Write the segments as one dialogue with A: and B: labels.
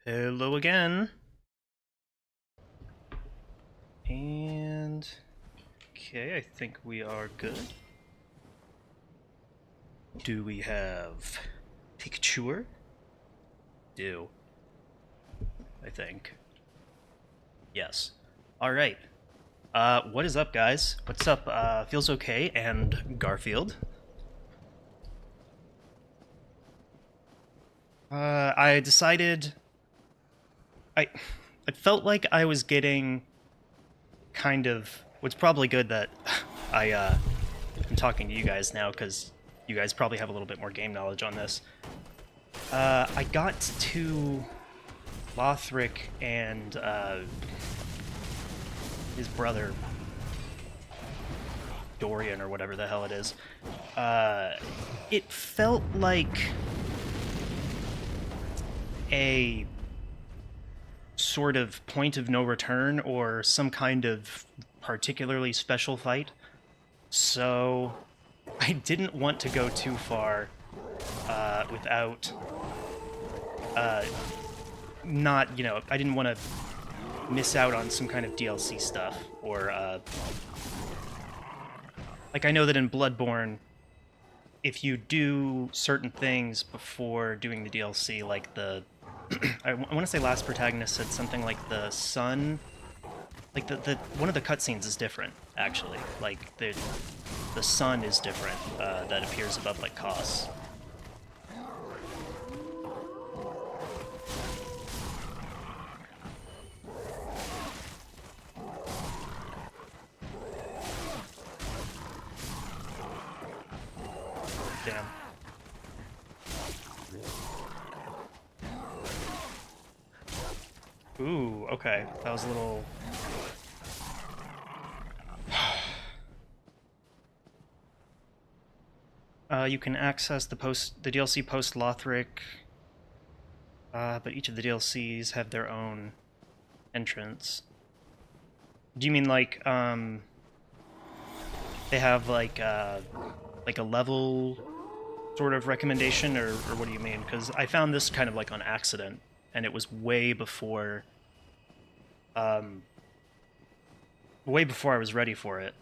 A: Hello again. And okay, I think we are good. Do we have Pikachu? Do. I think. Yes. Alright. What is up, guys? What's up, Feels Okay and Garfield? I decided I I felt like I was getting kind of what's probably good that I'm talking to you guys now because you guys probably have a little bit more game knowledge on this. I got to Lothric and his brother Dorian or whatever the hell it is. It felt like a sort of point of no return or some kind of particularly special fight. So I didn't want to go too far without not, I didn't want to miss out on some kind of DLC stuff or like I know that in Bloodborne, if you do certain things before doing the DLC, like the I want to say last protagonist said something like the sun, like the one of the cutscenes is different actually. Like the sun is different that appears above like Kos. Damn. Ooh, okay. That was a little... you can access the DLC post Lothric, but each of the DLCs have their own entrance. Do you mean like they have like a level sort of recommendation, or what do you mean? Because I found this kind of like on accident, and it was um, way before I was ready for it.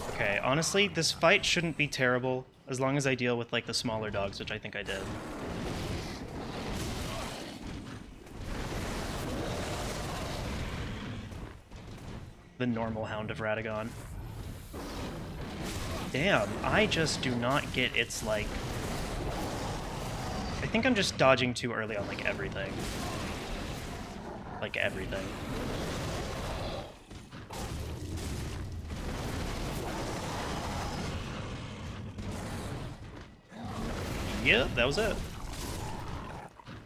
A: Okay, honestly, this fight shouldn't be terrible as long as I deal with like the smaller dogs, which I think I did. The normal Hound of Radagon. Damn, I just do not get its like... I think I'm just dodging too early on like everything. Like everything. Yep, that was it.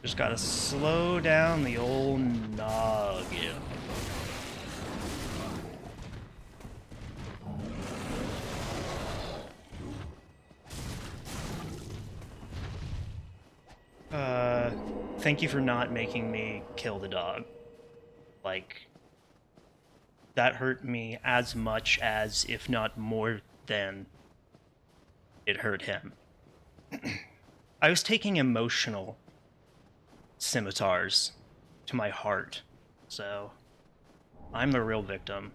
A: Just gotta slow down the old noggin. Thank you for not making me kill the dog. Like, that hurt me as much as, if not more than, it hurt him. I was taking emotional scimitars to my heart, so I'm the real victim.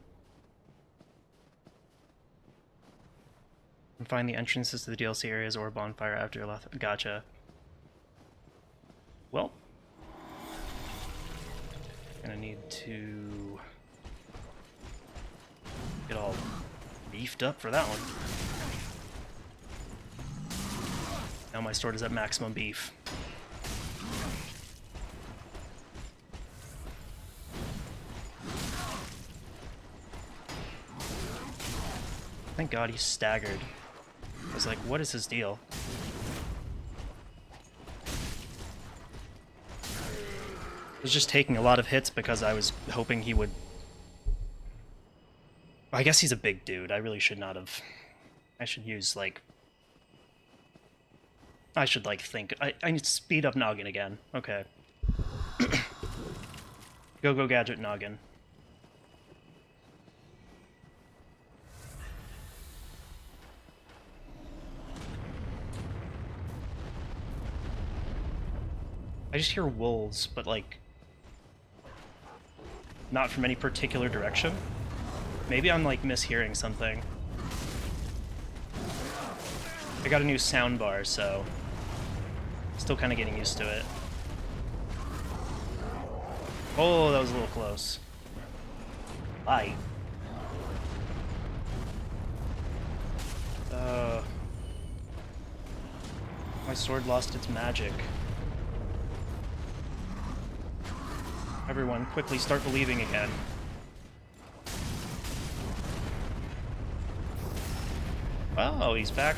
A: And find the entrances to the DLC areas or bonfire after your left. Gotcha. Well, gonna need to get all beefed up for that one. Now my sword is at maximum beef. Thank God he's staggered. I was like, what is his deal? I was just taking a lot of hits because I was hoping he would... I guess he's a big dude. I really should not have... I should use, like... I should, like, think... I need to speed up Noggin again. Okay. Go Gadget Noggin. I just hear wolves, but like not from any particular direction. Maybe I'm like mishearing something. I got a new soundbar, so still kind of getting used to it. Oh, that was a little close. Bye. My sword lost its magic. Everyone, quickly start believing again. Oh, he's back.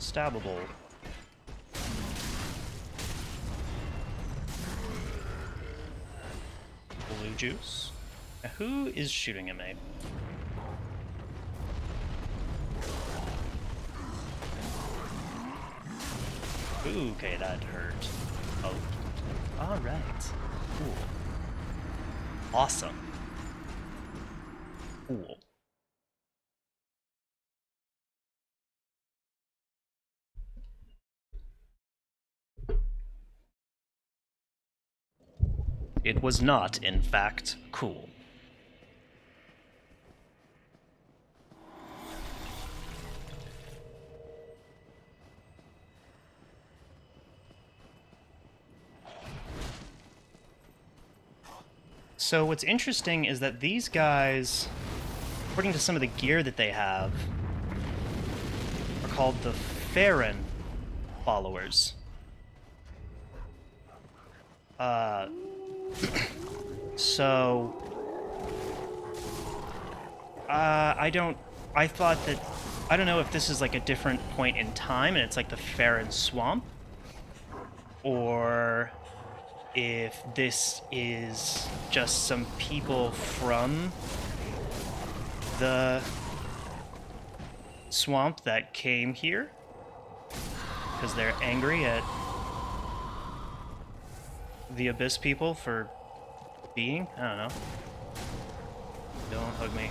A: Stabbable. Blue juice. Now, who is shooting at me? Ooh, okay, that hurt. Oh. Alright. Cool. Awesome. Cool. It was not, in fact, cool. So what's interesting is that these guys, according to some of the gear that they have, are called the Farron followers. So I thought that, I don't know if this is like a different point in time and it's like the Farron Swamp, or if this is just some people from the swamp that came here because they're angry at the Abyss people for being, I don't know. Don't hug me.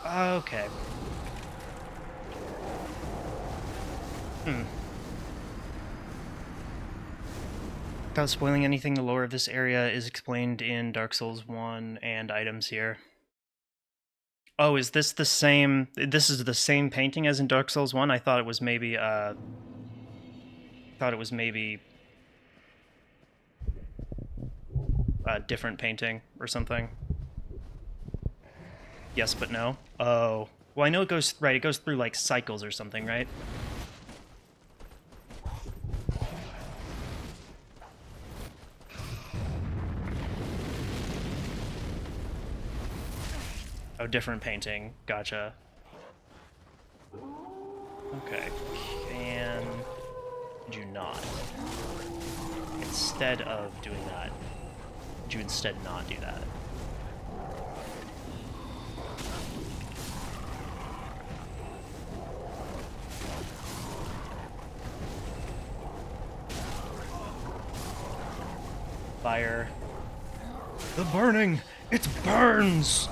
A: Okay. Without spoiling anything, the lore of this area is explained in Dark Souls 1 and items here. Oh, is this the same? This is the same painting as in Dark Souls 1? I thought it was maybe, a different painting or something. Yes, but no. Oh. Well, I know it goes, right, it goes through, like, cycles or something, right? Oh, different painting. Gotcha. Okay. Can you not? Instead of doing that, would you instead not do that? Fire. The burning! It burns!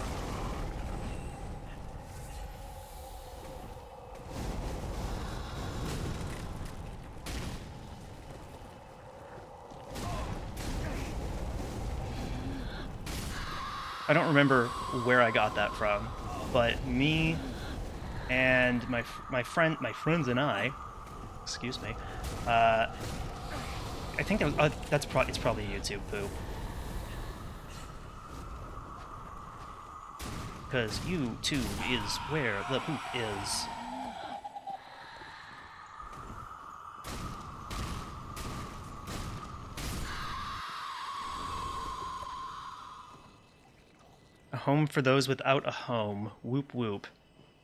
A: I don't remember where I got that from, but me and my friends and I, excuse me, I think that was, it's probably YouTube poop. Because YouTube is where the poop is. A home for those without a home. Whoop whoop.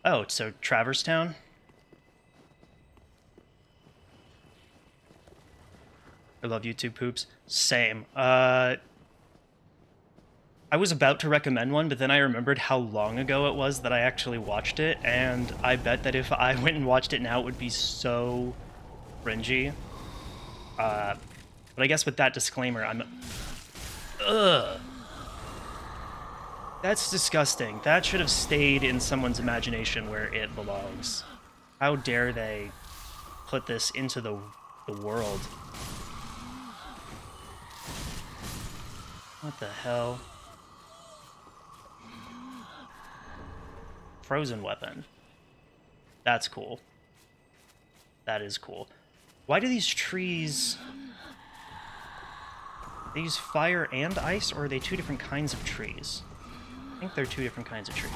A: Oh, so Traverse Town? I love YouTube poops. Same. I was about to recommend one, but then I remembered how long ago it was that I actually watched it, and I bet that if I went and watched it now, it would be so cringy. But I guess with that disclaimer, I'm... Ugh. That's disgusting. That should have stayed in someone's imagination where it belongs. How dare they put this into the world? What the hell? Frozen weapon. That's cool. That is cool. Why do these trees... They use fire and ice, or are they two different kinds of trees? I think they're two different kinds of trees.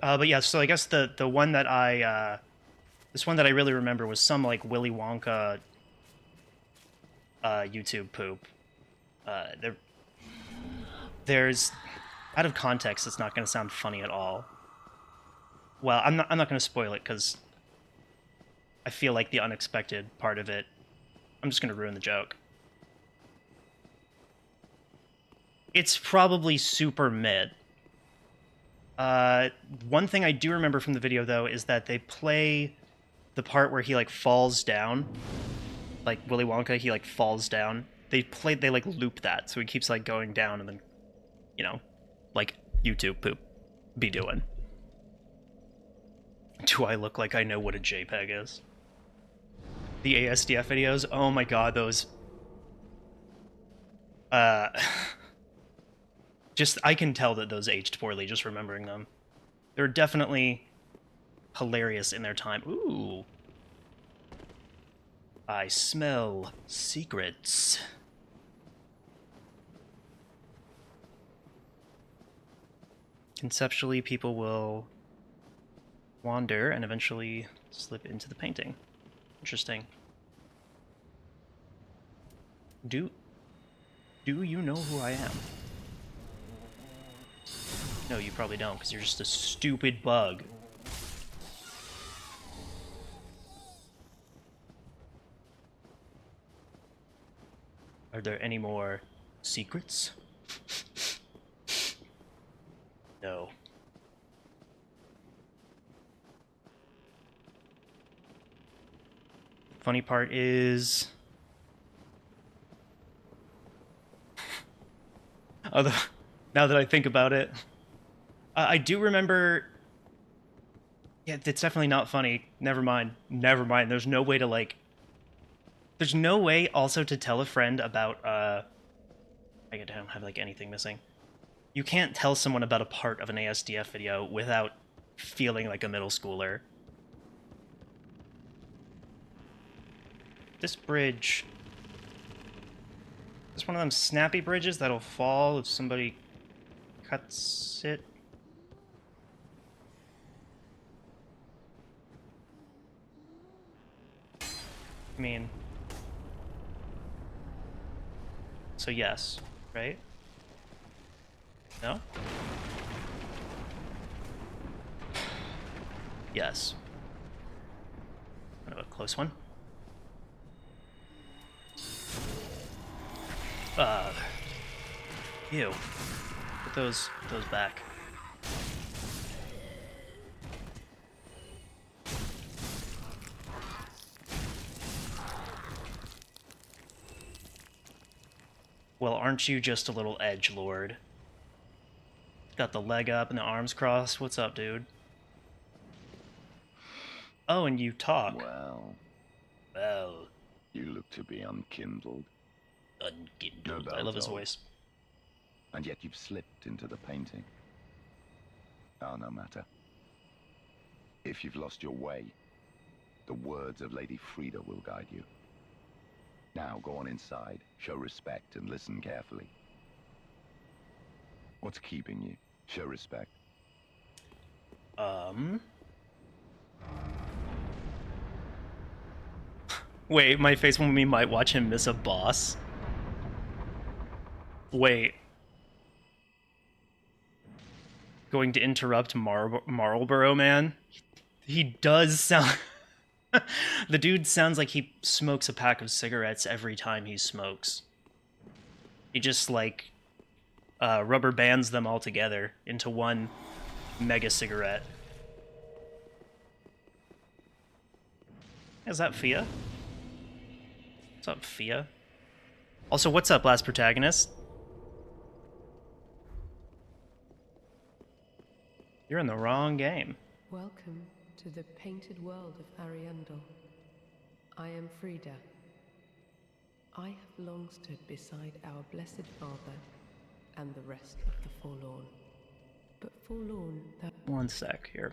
A: But yeah, so I guess the one that this one that I really remember was some like Willy Wonka YouTube poop. There's out of context, it's not going to sound funny at all. Well, I'm not going to spoil it because I feel like the unexpected part of it, I'm just going to ruin the joke. It's probably super mid. One thing I do remember from the video, though, is that they play the part where he, like, falls down. Like, Willy Wonka, he, like, falls down. They like, loop that, so he keeps, like, going down and then, you know, like YouTube poop be doing. Do I look like I know what a JPEG is? The ASDF videos? Oh my god, those... just, I can tell that those aged poorly just remembering them. They're definitely hilarious in their time. Ooh. I smell secrets. Conceptually, people will wander and eventually slip into the painting. Interesting. Do you know who I am? No, you probably don't, because you're just a stupid bug. Are there any more secrets? No. Funny part is... now that I think about it, I do remember... Yeah, it's definitely not funny. Never mind. Never mind. There's no way to, like... There's no way also to tell a friend about, I don't have, like, anything missing. You can't tell someone about a part of an ASDF video without feeling like a middle schooler. This bridge... Is this one of them snappy bridges that'll fall if somebody cuts it? I mean... So yes, right? No? Yes. Kind of a close one. Ew. Put those back. Well, aren't you just a little edgelord? Got the leg up and the arms crossed. What's up, dude? Oh, and you talk.
B: Well, you look to be unkindled.
A: Unkindled. I love his voice.
B: And yet you've slipped into the painting. Oh, no matter. If you've lost your way, the words of Lady Frida will guide you. Now, go on inside, show respect, and listen carefully. What's keeping you? Show respect.
A: Wait, my face when we might watch him miss a boss. Wait. Going to interrupt Marlboro Man? He does sound... The dude sounds like he smokes a pack of cigarettes every time he smokes. He just, like, rubber bands them all together into one mega cigarette. Is that Fia? What's up, Fia? Also, what's up, last protagonist? You're in the wrong game.
C: Welcome to the painted world of Ariandel. I am Frida. I have long stood beside our blessed Father and the rest of the forlorn. But forlorn that...
A: One sec here.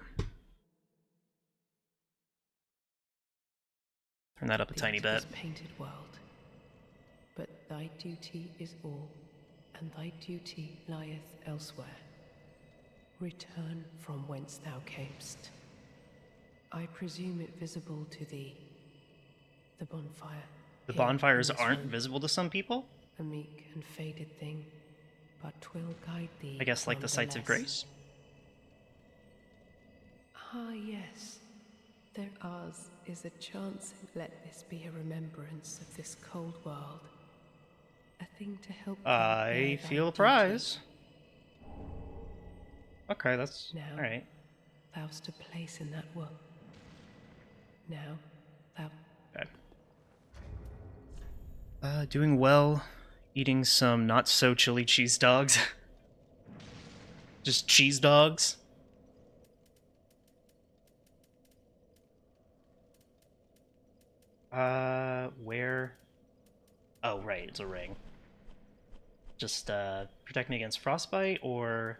A: Turn that up a tiny bit.
C: This painted world. But thy duty is all, and thy duty lieth elsewhere. Return from whence thou camest. I presume it visible to thee. The bonfire.
A: The bonfires aren't visible to some people?
C: A meek and faded thing, but 'twill guide thee.
A: I guess like the sights of grace?
C: Ah, yes. There ours is a chance. Let this be a remembrance of this cold world. A thing to help thee
A: I
C: bear
A: feel
C: thy
A: a prize. Okay, that's
C: now,
A: alright.
C: Thou'st a place in that world. Now, thou...
A: Okay. Doing well. Eating some not-so-chili cheese dogs. Just cheese dogs. Where? Oh, right, it's a ring. Just, protect me against frostbite, or...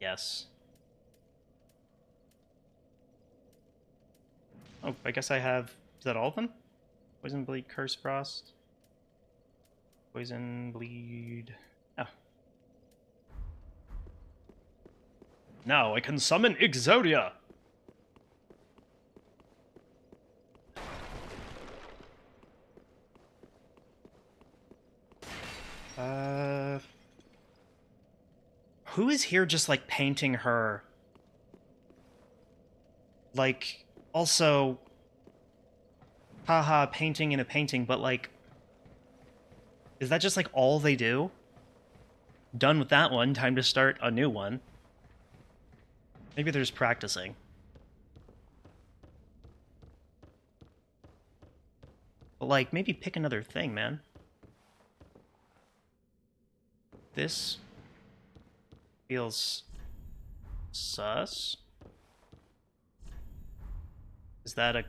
A: Yes. Oh, I guess I have... Is that all of them? Poison, bleed, curse, frost. Poison, bleed... Oh. Now I can summon Exodia! Who is here just, like, painting her? Like, also... Haha, painting in a painting, but, like... Is that just, like, all they do? Done with that one, time to start a new one. Maybe they're just practicing. But, like, maybe pick another thing, man. This... feels... sus? Is that a...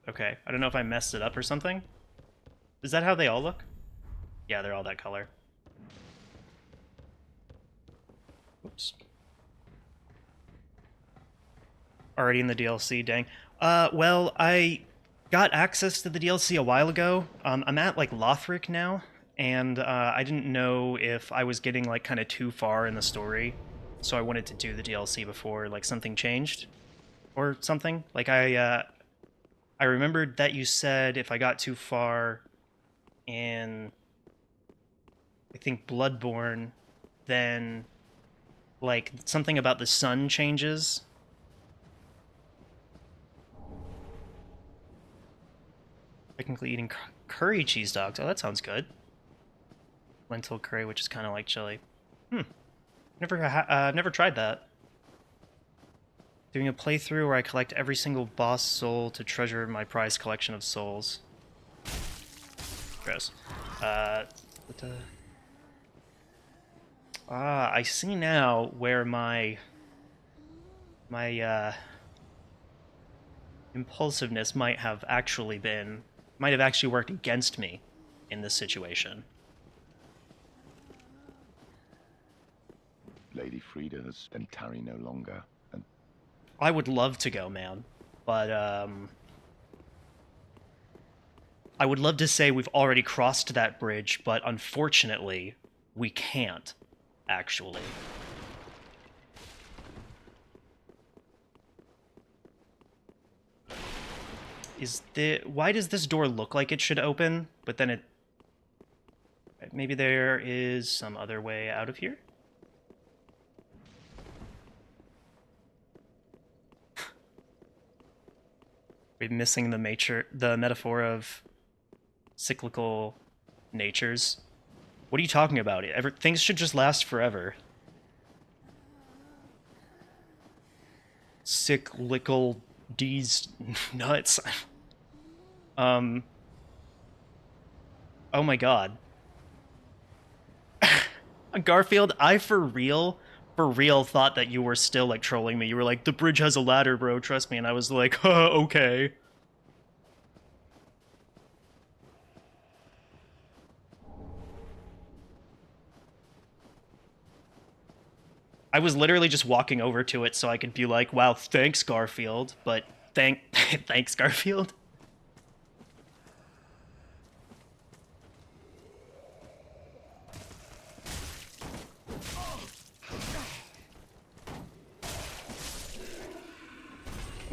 A: Okay, I don't know if I messed it up or something. Is that how they all look? Yeah, they're all that color. Oops. Already in the DLC, dang. Well, I got access to the DLC a while ago. I'm at, like, Lothric now, and I didn't know if I was getting, like, kind of too far in the story, so I wanted to do the DLC before, like, something changed or something. Like, I remembered that you said if I got too far in, I think, Bloodborne, then, like, something about the sun changes. Technically eating curry cheese dogs. Oh, that sounds good. Lentil curry, which is kind of like chili. Never tried that. Doing a playthrough where I collect every single boss soul to treasure my prized collection of souls. Gross. I see now where my impulsiveness might have actually worked against me in this situation.
B: Lady Frida's then tarry no longer, and
A: I would love to go, man, but I would love to say we've already crossed that bridge, but unfortunately, we can't, actually. Why does this door look like it should open, but then it... Okay. maybe there is some other way out of here? We're missing the metaphor of cyclical natures. What are you talking about? Things should just last forever. Cyclical D's nuts. Oh my god. Garfield, I for real thought that you were still like trolling me. You were like, the bridge has a ladder, bro, trust me. And I was like, okay. I was literally just walking over to it so I could be like, wow, thanks, Garfield. But thanks, Garfield.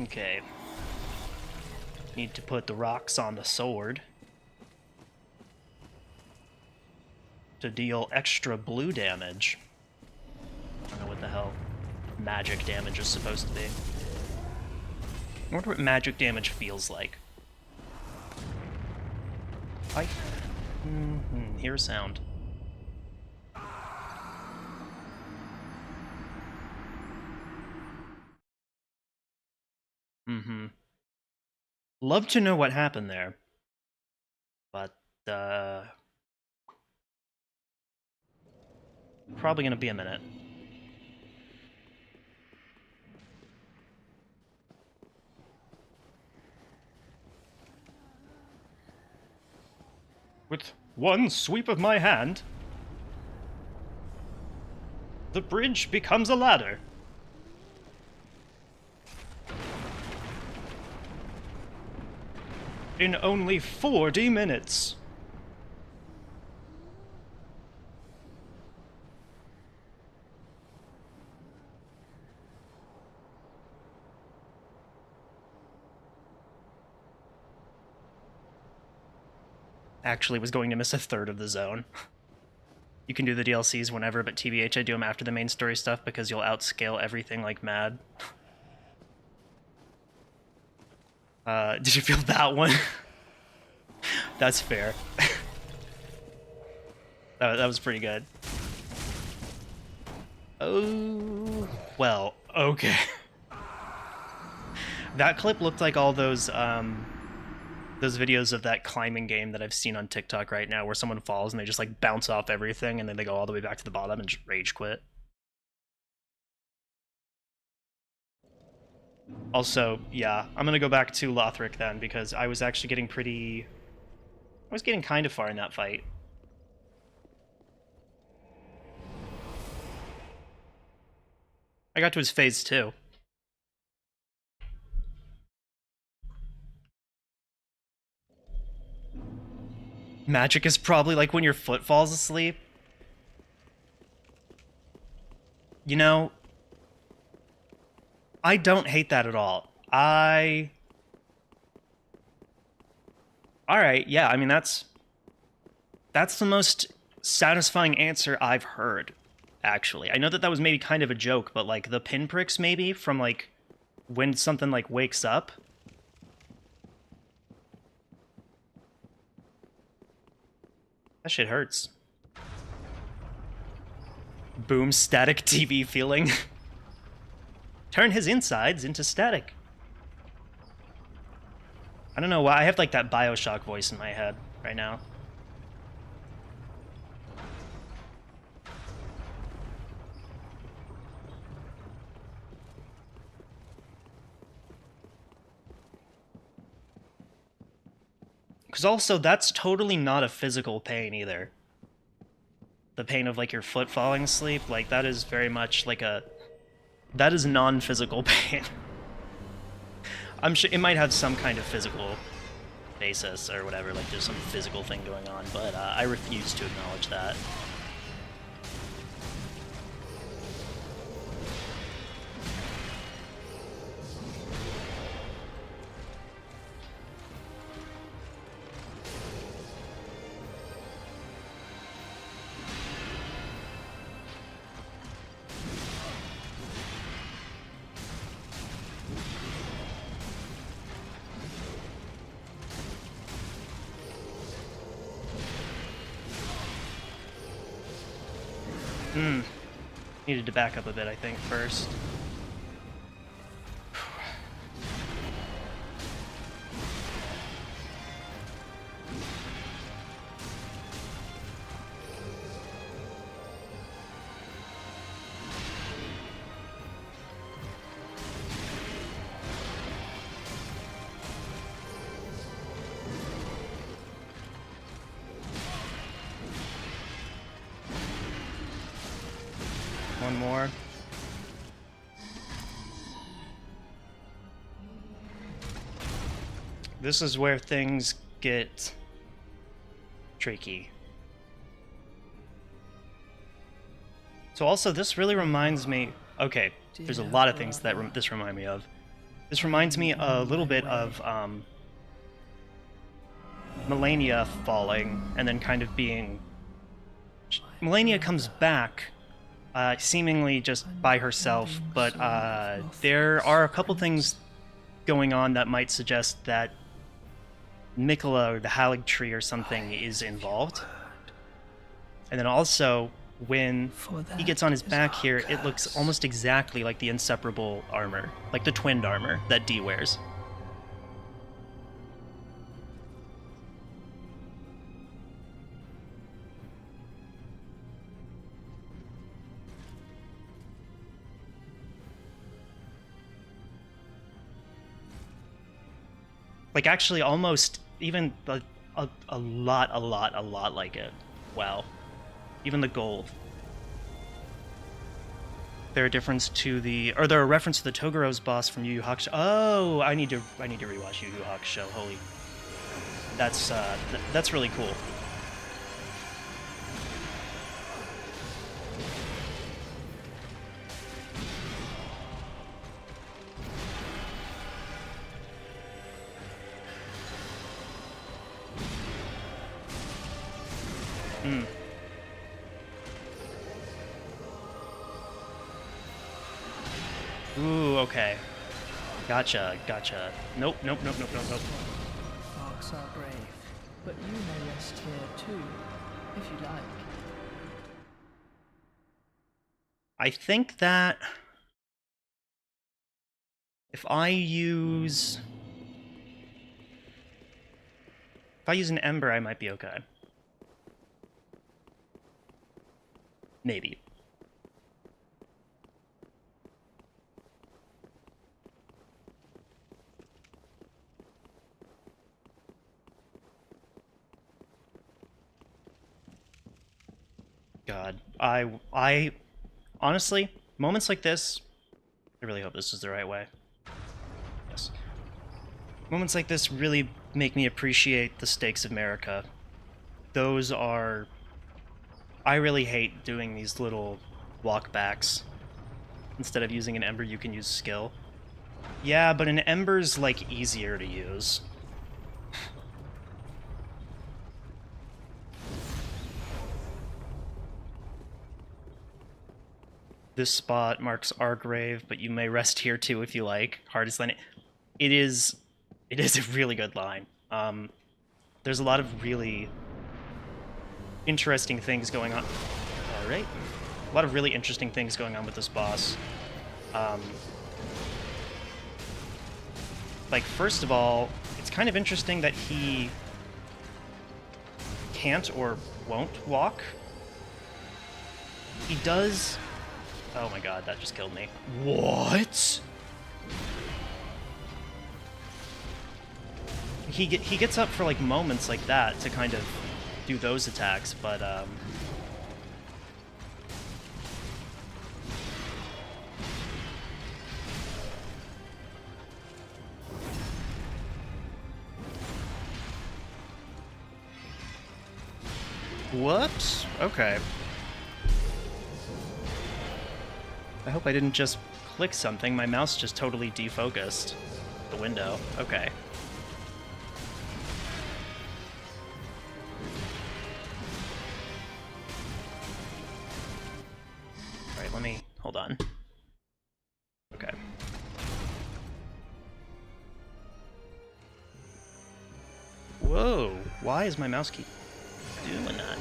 A: Okay. Need to put the rocks on the sword to deal extra blue damage. I don't know what the hell magic damage is supposed to be. I wonder what magic damage feels like. Hear a sound. Love to know what happened there. But, probably gonna be a minute. With one sweep of my hand, the bridge becomes a ladder. In only 40 minutes. Actually was going to miss a third of the zone. You can do the DLCs whenever, but TBH, I do them after the main story stuff because you'll outscale everything like mad. Did you feel that one? That's fair. that was pretty good. Oh, well, okay. That clip looked like all those videos of that climbing game that I've seen on TikTok right now where someone falls and they just like bounce off everything and then they go all the way back to the bottom and just rage quit. Also, yeah, I'm gonna go back to Lothric then, because I was actually getting I was getting kind of far in that fight. I got to his phase 2. Magic is probably like when your foot falls asleep. You know, I don't hate that at all. Alright, yeah, I mean, that's the most satisfying answer I've heard, actually. I know that was maybe kind of a joke, but, like, the pinpricks, maybe, from, like, when something, like, wakes up. That shit hurts. Boom, static TV feeling. Turn his insides into static. I don't know why, I have, like, that Bioshock voice in my head right now. Because also, that's totally not a physical pain either. The pain of, like, your foot falling asleep, like, that is very much like that is non-physical pain. I'm sure it might have some kind of physical basis or whatever, like there's some physical thing going on, but I refuse to acknowledge that. Needed to back up a bit, I think, first. One more. This is where things get tricky. So also, this really reminds me... Okay, there's a lot of things that this remind me of. This reminds me a little bit of Melania falling, and then kind of being... Melania comes back, seemingly just by herself, but there are a couple things going on that might suggest that Mikola or the Halig Tree or something is involved. And then also, when he gets on his back here, it looks almost exactly like the inseparable armor, like the twinned armor that Dee wears. Like, actually, almost even a lot like it. Wow. Even the gold. They're a difference to the, or they're a reference to the Togoro's boss from Yu Yu Hakusho. Oh, I need to rewatch Yu Yu Hakusho. Holy, that's really cool. Ooh, okay. Gotcha. Nope.
D: Marks are brave, but you may rest here too, if you like.
A: I think that if I use an ember, I might be okay. Maybe. God, I honestly, moments like this, I really hope this is the right way. Yes. Moments like this really make me appreciate the stakes of America. Those are... I really hate doing these little walkbacks. Instead of using an ember, you can use skill. Yeah, but an ember's, like, easier to use. This spot marks our grave, but you may rest here too if you like. Hardest line. It is a really good line. There's a lot of really interesting things going on. All right, a lot of really interesting things going on with this boss. Like, first of all, it's kind of interesting that he can't or won't walk. He does. Oh my god, that just killed me. What? He gets up for, like, moments like that to kind of do those attacks, but, whoops. Okay. I hope I didn't just click something. My mouse just totally defocused the window. Okay. Alright, let me... hold on. Okay. Whoa! Why is my mouse keep doing that?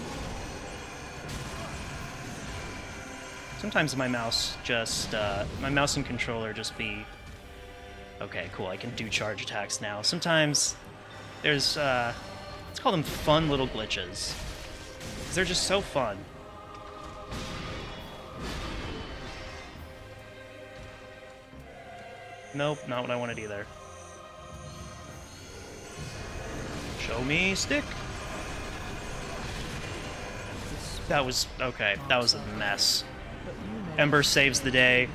A: sometimes my mouse just, my mouse and controller just be... Okay, cool, I can do charge attacks now. Sometimes there's, let's call them fun little glitches. 'Cause they're just so fun. Nope, not what I wanted either. Show me stick. That was, okay, that was a mess.
D: But you may
A: Ember
D: rest
A: saves the
D: here,
A: day.
D: if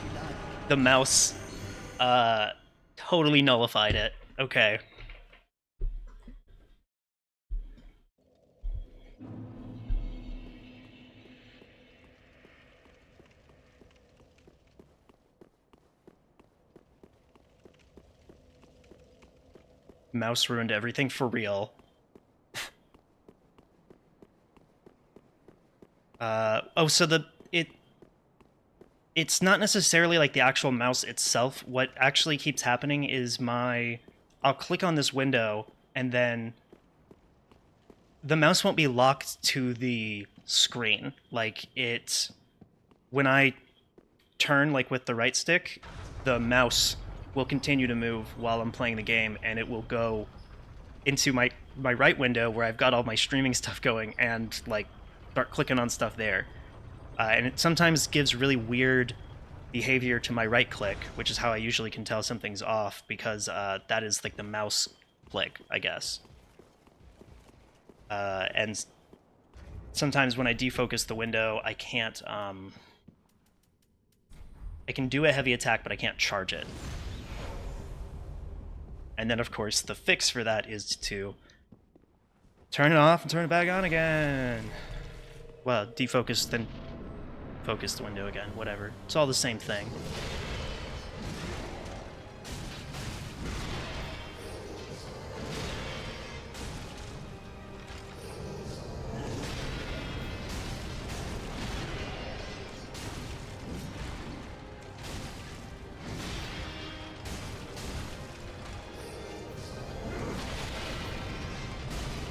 D: you like.
A: The mouse, totally nullified it. Okay. Mouse ruined everything for real. Oh, so it's not necessarily like the actual mouse itself. What actually keeps happening is I'll click on this window and then the mouse won't be locked to the screen. Like when I turn like with the right stick, the mouse will continue to move while I'm playing the game, and it will go into my right window where I've got all my streaming stuff going and like start clicking on stuff there. And it sometimes gives really weird behavior to my right click, which is how I usually can tell something's off, because that is like the mouse click, I guess. And sometimes when I defocus the window, I can't, I can do a heavy attack, but I can't charge it. And then, of course, the fix for that is to turn it off and turn it back on again. Well, defocus, then focus the window again, whatever. It's all the same thing.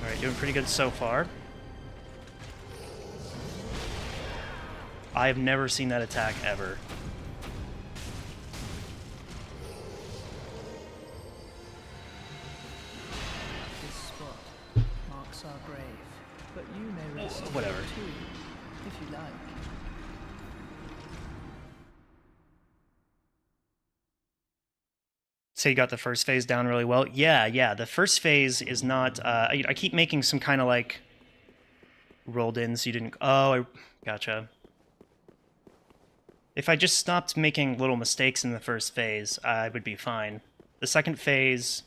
A: Alright, doing pretty good so far. I have never seen that attack ever.
D: This spot marks our grave, but you may rest
A: Whatever.
D: here too, if you like.
A: So you got the first phase down really well. Yeah, the first phase is not... I keep making some kind of like... rolled in so you didn't... Oh, I gotcha. If I just stopped making little mistakes in the first phase, I would be fine. The second phase,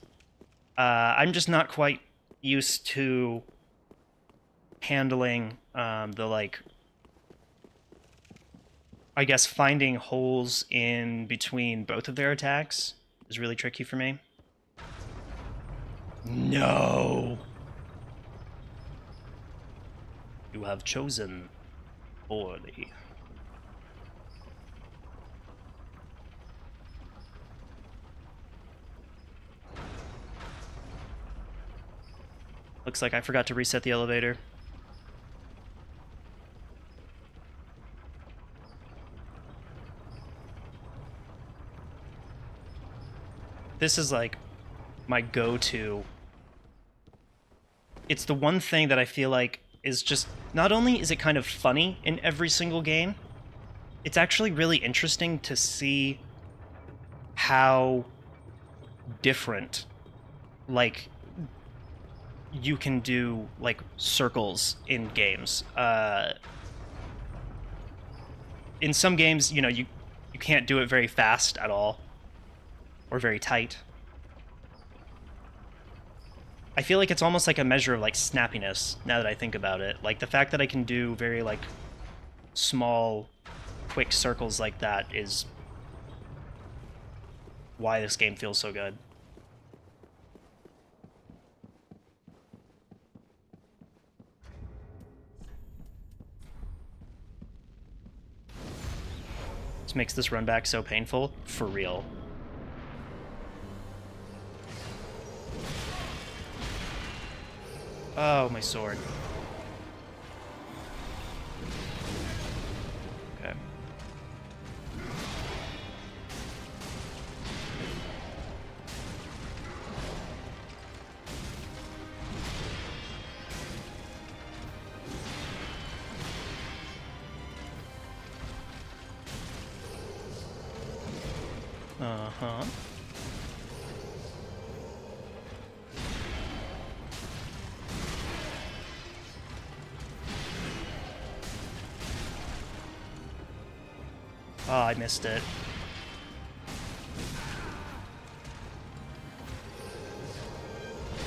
A: I'm just not quite used to handling the, like, I guess finding holes in between both of their attacks is really tricky for me. No! You have chosen poorly. Looks like I forgot to reset the elevator. This is like my go-to. It's the one thing that I feel like is just... Not only is it kind of funny in every single game, it's actually really interesting to see how different, like, you can do, like, circles in games. In some games, you know, you can't do it very fast at all, or very tight. I feel like it's almost like a measure of, like, snappiness, now that I think about it. Like, the fact that I can do very, like, small, quick circles like that is why this game feels so good. This makes this run back so painful, for real. Oh, my sword. Okay. Uh-huh. Oh, I missed it.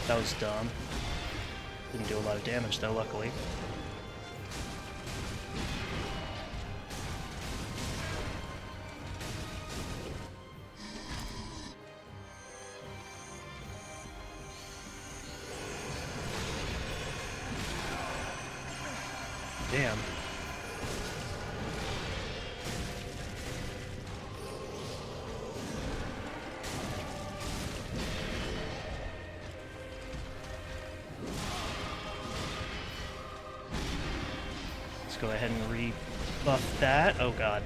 A: That was dumb. Didn't do a lot of damage though, luckily. Damn. Let's go ahead and rebuff that. Oh god.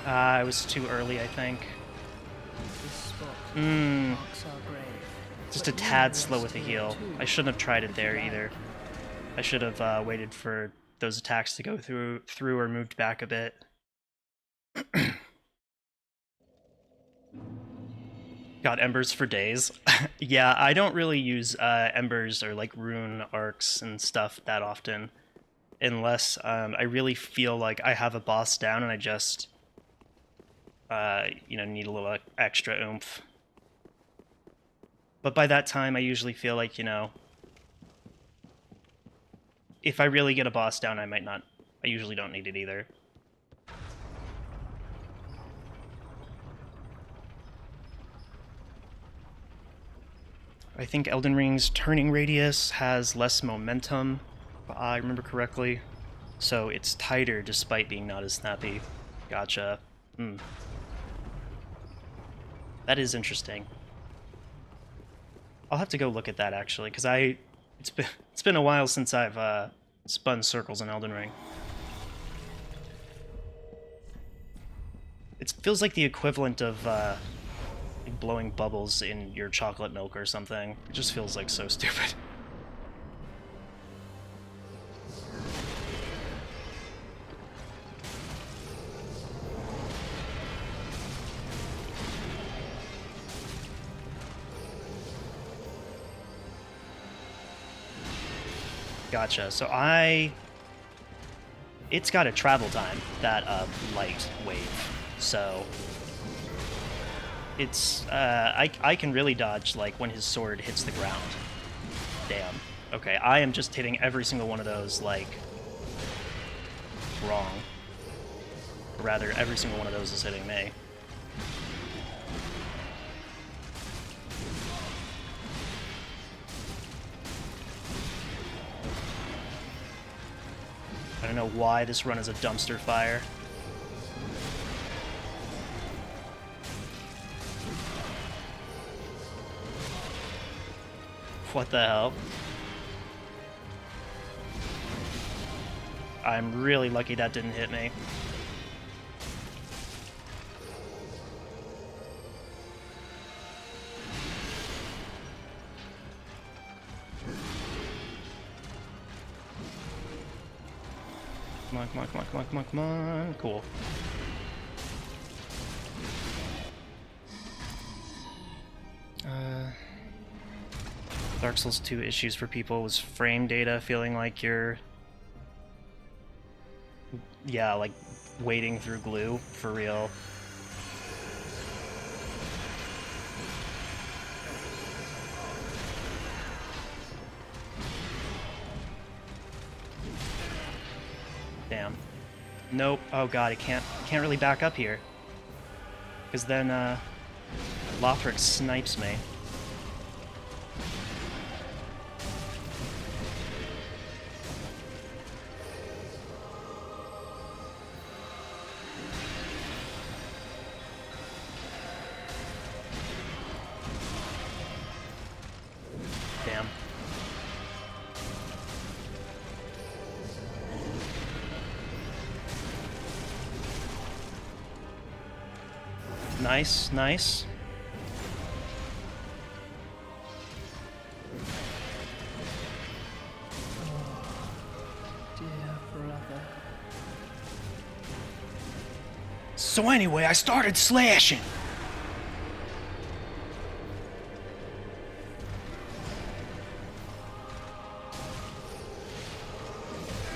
A: I was too early, I think.
D: This spot
A: Mmm.
D: marks our grave.
A: Just a
D: But you
A: tad
D: may
A: slow
D: rest
A: with the
D: here
A: heal.
D: too,
A: I shouldn't have tried it
D: if you
A: there
D: like.
A: either. I should have waited for those attacks to go through or moved back a bit. Got embers for days. Yeah, I don't really use embers or like rune arcs and stuff that often, unless I really feel like I have a boss down and I just need a little extra oomph. But by that time, I usually feel like, if I really get a boss down, I might not. I usually don't need it either. I think Elden Ring's turning radius has less momentum, if I remember correctly. So it's tighter despite being not as snappy. Gotcha. Hmm. That is interesting. I'll have to go look at that actually, because it's been a while since I've spun circles in Elden Ring. It feels like the equivalent of like blowing bubbles in your chocolate milk or something. It just feels like so stupid. Gotcha. So it's got a travel time, that light wave. So it's I can really dodge like when his sword hits the ground. Damn. Okay, I am just hitting every single one of those like wrong. Or rather, every single one of those is hitting me. I don't know why this run is a dumpster fire. What the hell? I'm really lucky that didn't hit me. Come on, come on, come on, come on, come on, come on. Cool. Dark Souls 2 issues for people was frame data, feeling like you're... Yeah, like wading through glue, for real. Damn. Nope. Oh god, I can't really back up here. Because then, Lothric snipes me. Damn. Nice, nice.
D: brother.
A: So anyway, I started slashing.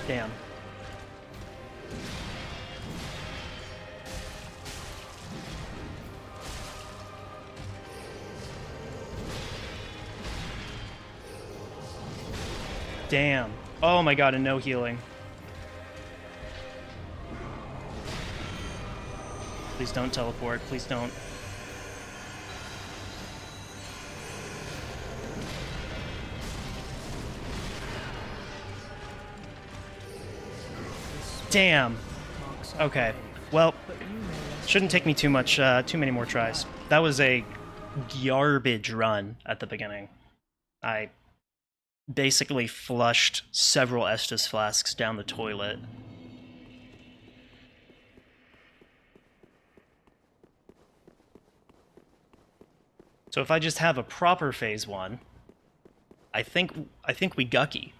A: Damn. Damn. Oh my god, and no healing. Please don't teleport. Please don't. Damn. Okay. Well, shouldn't take me too many more tries. That was a garbage run at the beginning. I basically flushed several Estus flasks down the toilet. So if I just have a proper phase 1, I think we gucky.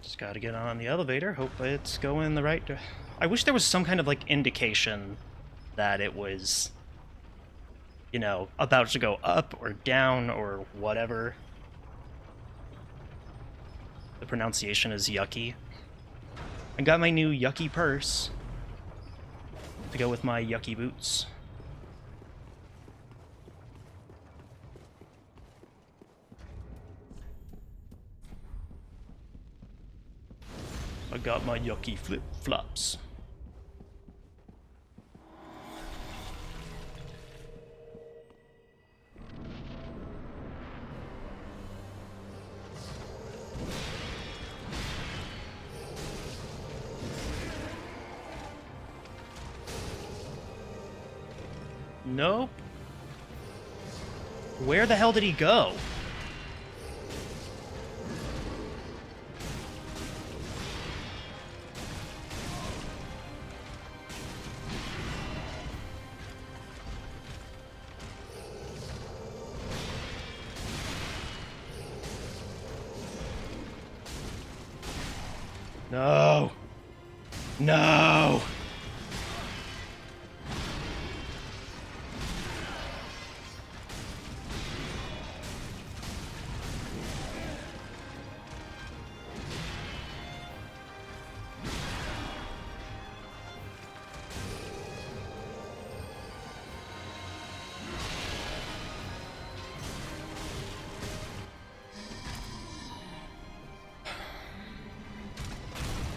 A: Just gotta get on the elevator, hope it's going the right direction. I wish there was some kind of, like, indication that it was, you know, about to go up or down or whatever. The pronunciation is yucky. I got my new yucky purse to go with my yucky boots. I got my yucky flip-flops. Nope. Where the hell did he go? No. No.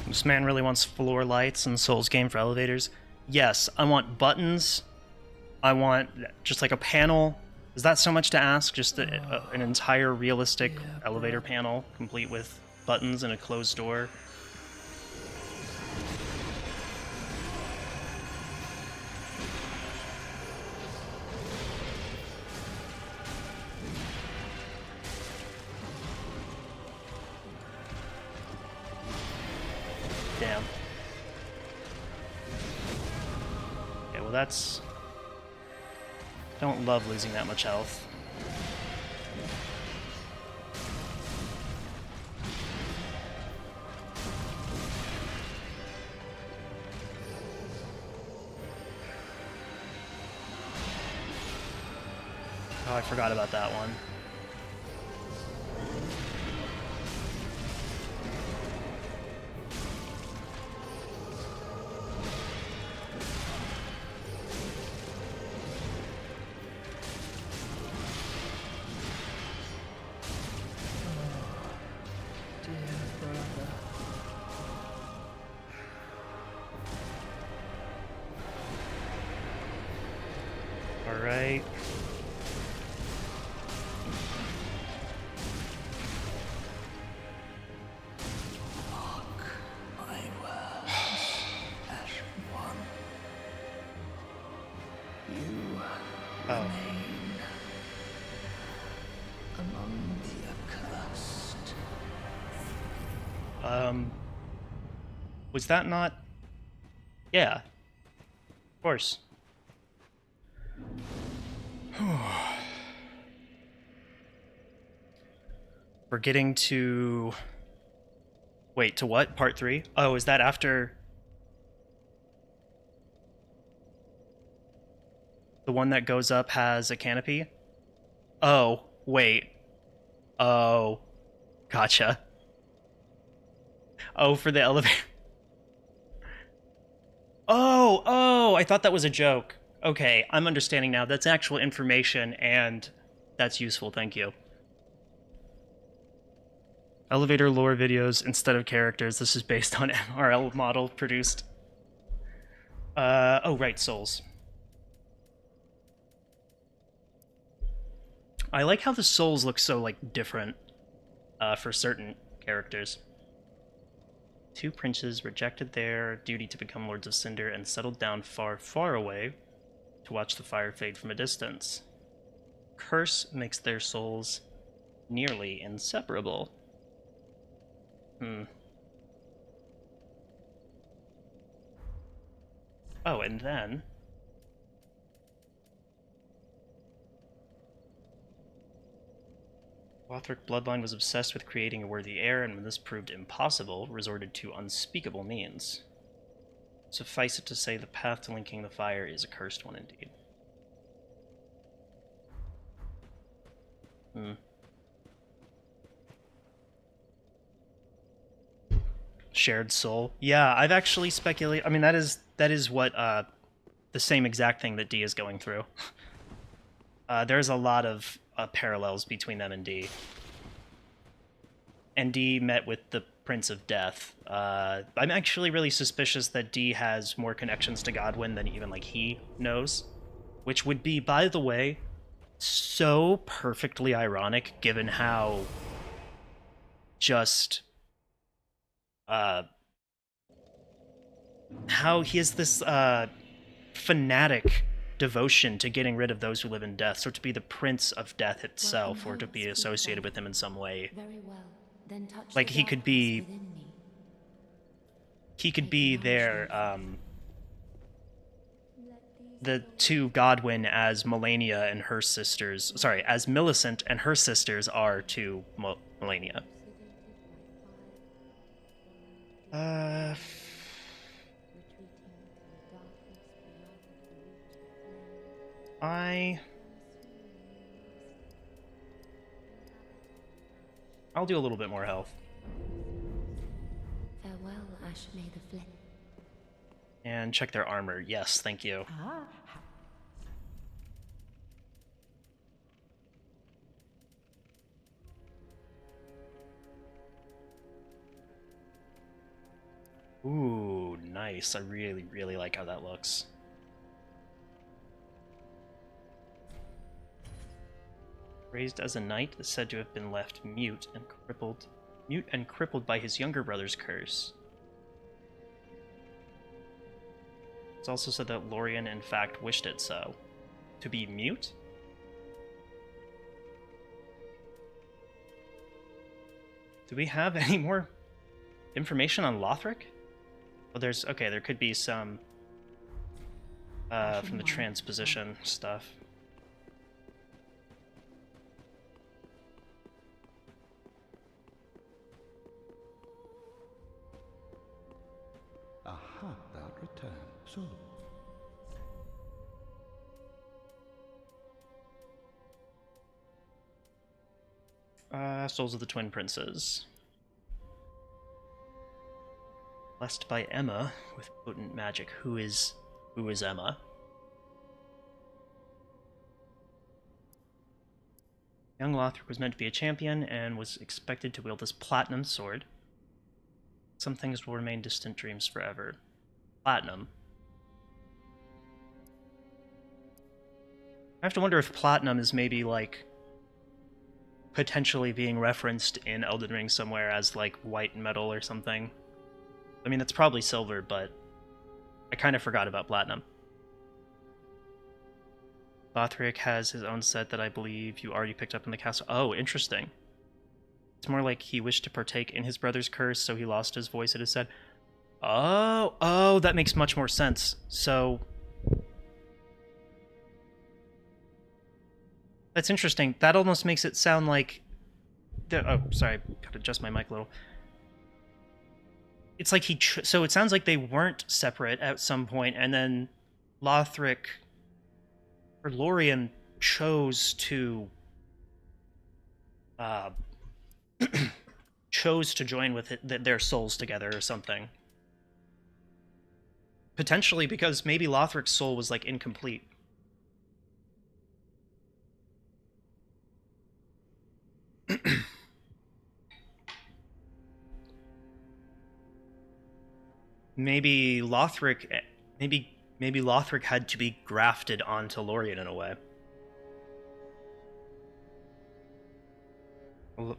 A: This man really wants floor lights and Souls game for elevators. Yes, I want buttons. I want just like a panel. Is that so much to ask? Just an entire realistic elevator panel, complete with buttons and a closed door. Damn. Okay, well that's... Don't love losing that much health. Oh, I forgot about that one. Alright. Oh.
D: Among the accursed.
A: Was that not... Yeah. course. We're getting to... Wait, to what? Part 3? Oh, is that after... The one that goes up has a canopy? Oh, wait. Oh, gotcha. Oh, for the elevator. Oh, I thought that was a joke. Okay, I'm understanding now. That's actual information, and that's useful, thank you. Elevator lore videos instead of characters. This is based on MRL model produced. Oh, right, souls. I like how the souls look so, like, different for certain characters. 2 princes rejected their duty to become Lords of Cinder and settled down far, far away to watch the fire fade from a distance. Curse makes their souls nearly inseparable. Oh, and then... Lothric bloodline was obsessed with creating a worthy heir, and when this proved impossible, resorted to unspeakable means. Suffice it to say, the path to linking the fire is a cursed one indeed. Shared soul. Yeah, I've actually speculated. I mean, that is what the same exact thing that D is going through. There's a lot of parallels between them and D. And D met with the Prince of Death. I'm actually really suspicious that D has more connections to Godwyn than even, like, he knows. Which would be, by the way, so perfectly ironic given how just... how he has this fanatic devotion to getting rid of those who live in death. So to be the Prince of Death itself, or to be associated with him in some way.
E: Very well. Then touch
A: Like,
E: the
A: he could
E: darkness
A: be...
E: within me.
A: He could be their, the 2 Godwyn as Melania and her sisters... Sorry, as Millicent and her sisters are to Melania. I'll do a little bit more health.
E: Farewell, Ashmay the Flint.
A: And check their armor. Yes, thank you. Ooh, nice. I really, really like how that looks. Raised as a knight, is said to have been left mute and crippled by his younger brother's curse. It's also said that Lorien, in fact, wished it so. To be mute? Do we have any more information on Lothric? Well, there could be some from the transposition stuff.
F: Aha, thou return. So.
A: Souls of the Twin Princes. Blessed by Emma with potent magic. Who is Emma? Young Lothric was meant to be a champion and was expected to wield this platinum sword. Some things will remain distant dreams forever. Platinum. I have to wonder if platinum is maybe, like, potentially being referenced in Elden Ring somewhere as, like, white metal or something. I mean, that's probably silver, but I kind of forgot about platinum. Lothric has his own set that I believe you already picked up in the castle. Oh, interesting. It's more like he wished to partake in his brother's curse, so he lost his voice, it is said. Oh, that makes much more sense. So, That's interesting. That almost makes it sound like... Oh, sorry. Gotta adjust my mic a little. It's like he... So it sounds like they weren't separate at some point, and then Lothric... Or Lorien chose to... chose to join with their souls together or something. Potentially because maybe Lothric's soul was, like, incomplete. Maybe Lothric... Maybe Lothric had to be grafted onto Lorien in a way.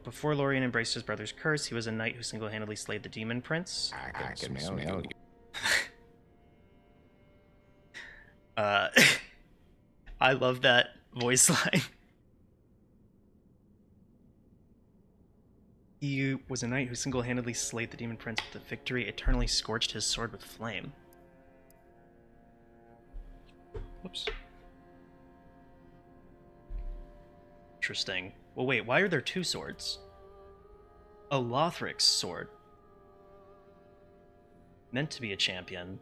A: Before Lorien embraced his brother's curse, he was a knight who single-handedly slayed the demon prince.
B: I can smell you.
A: I love that voice line. He was a knight who single-handedly slayed the demon prince with a victory, eternally scorched his sword with flame. Whoops. Interesting. Well, wait, why are there two swords? Oh, Lothric's sword. Meant to be a champion.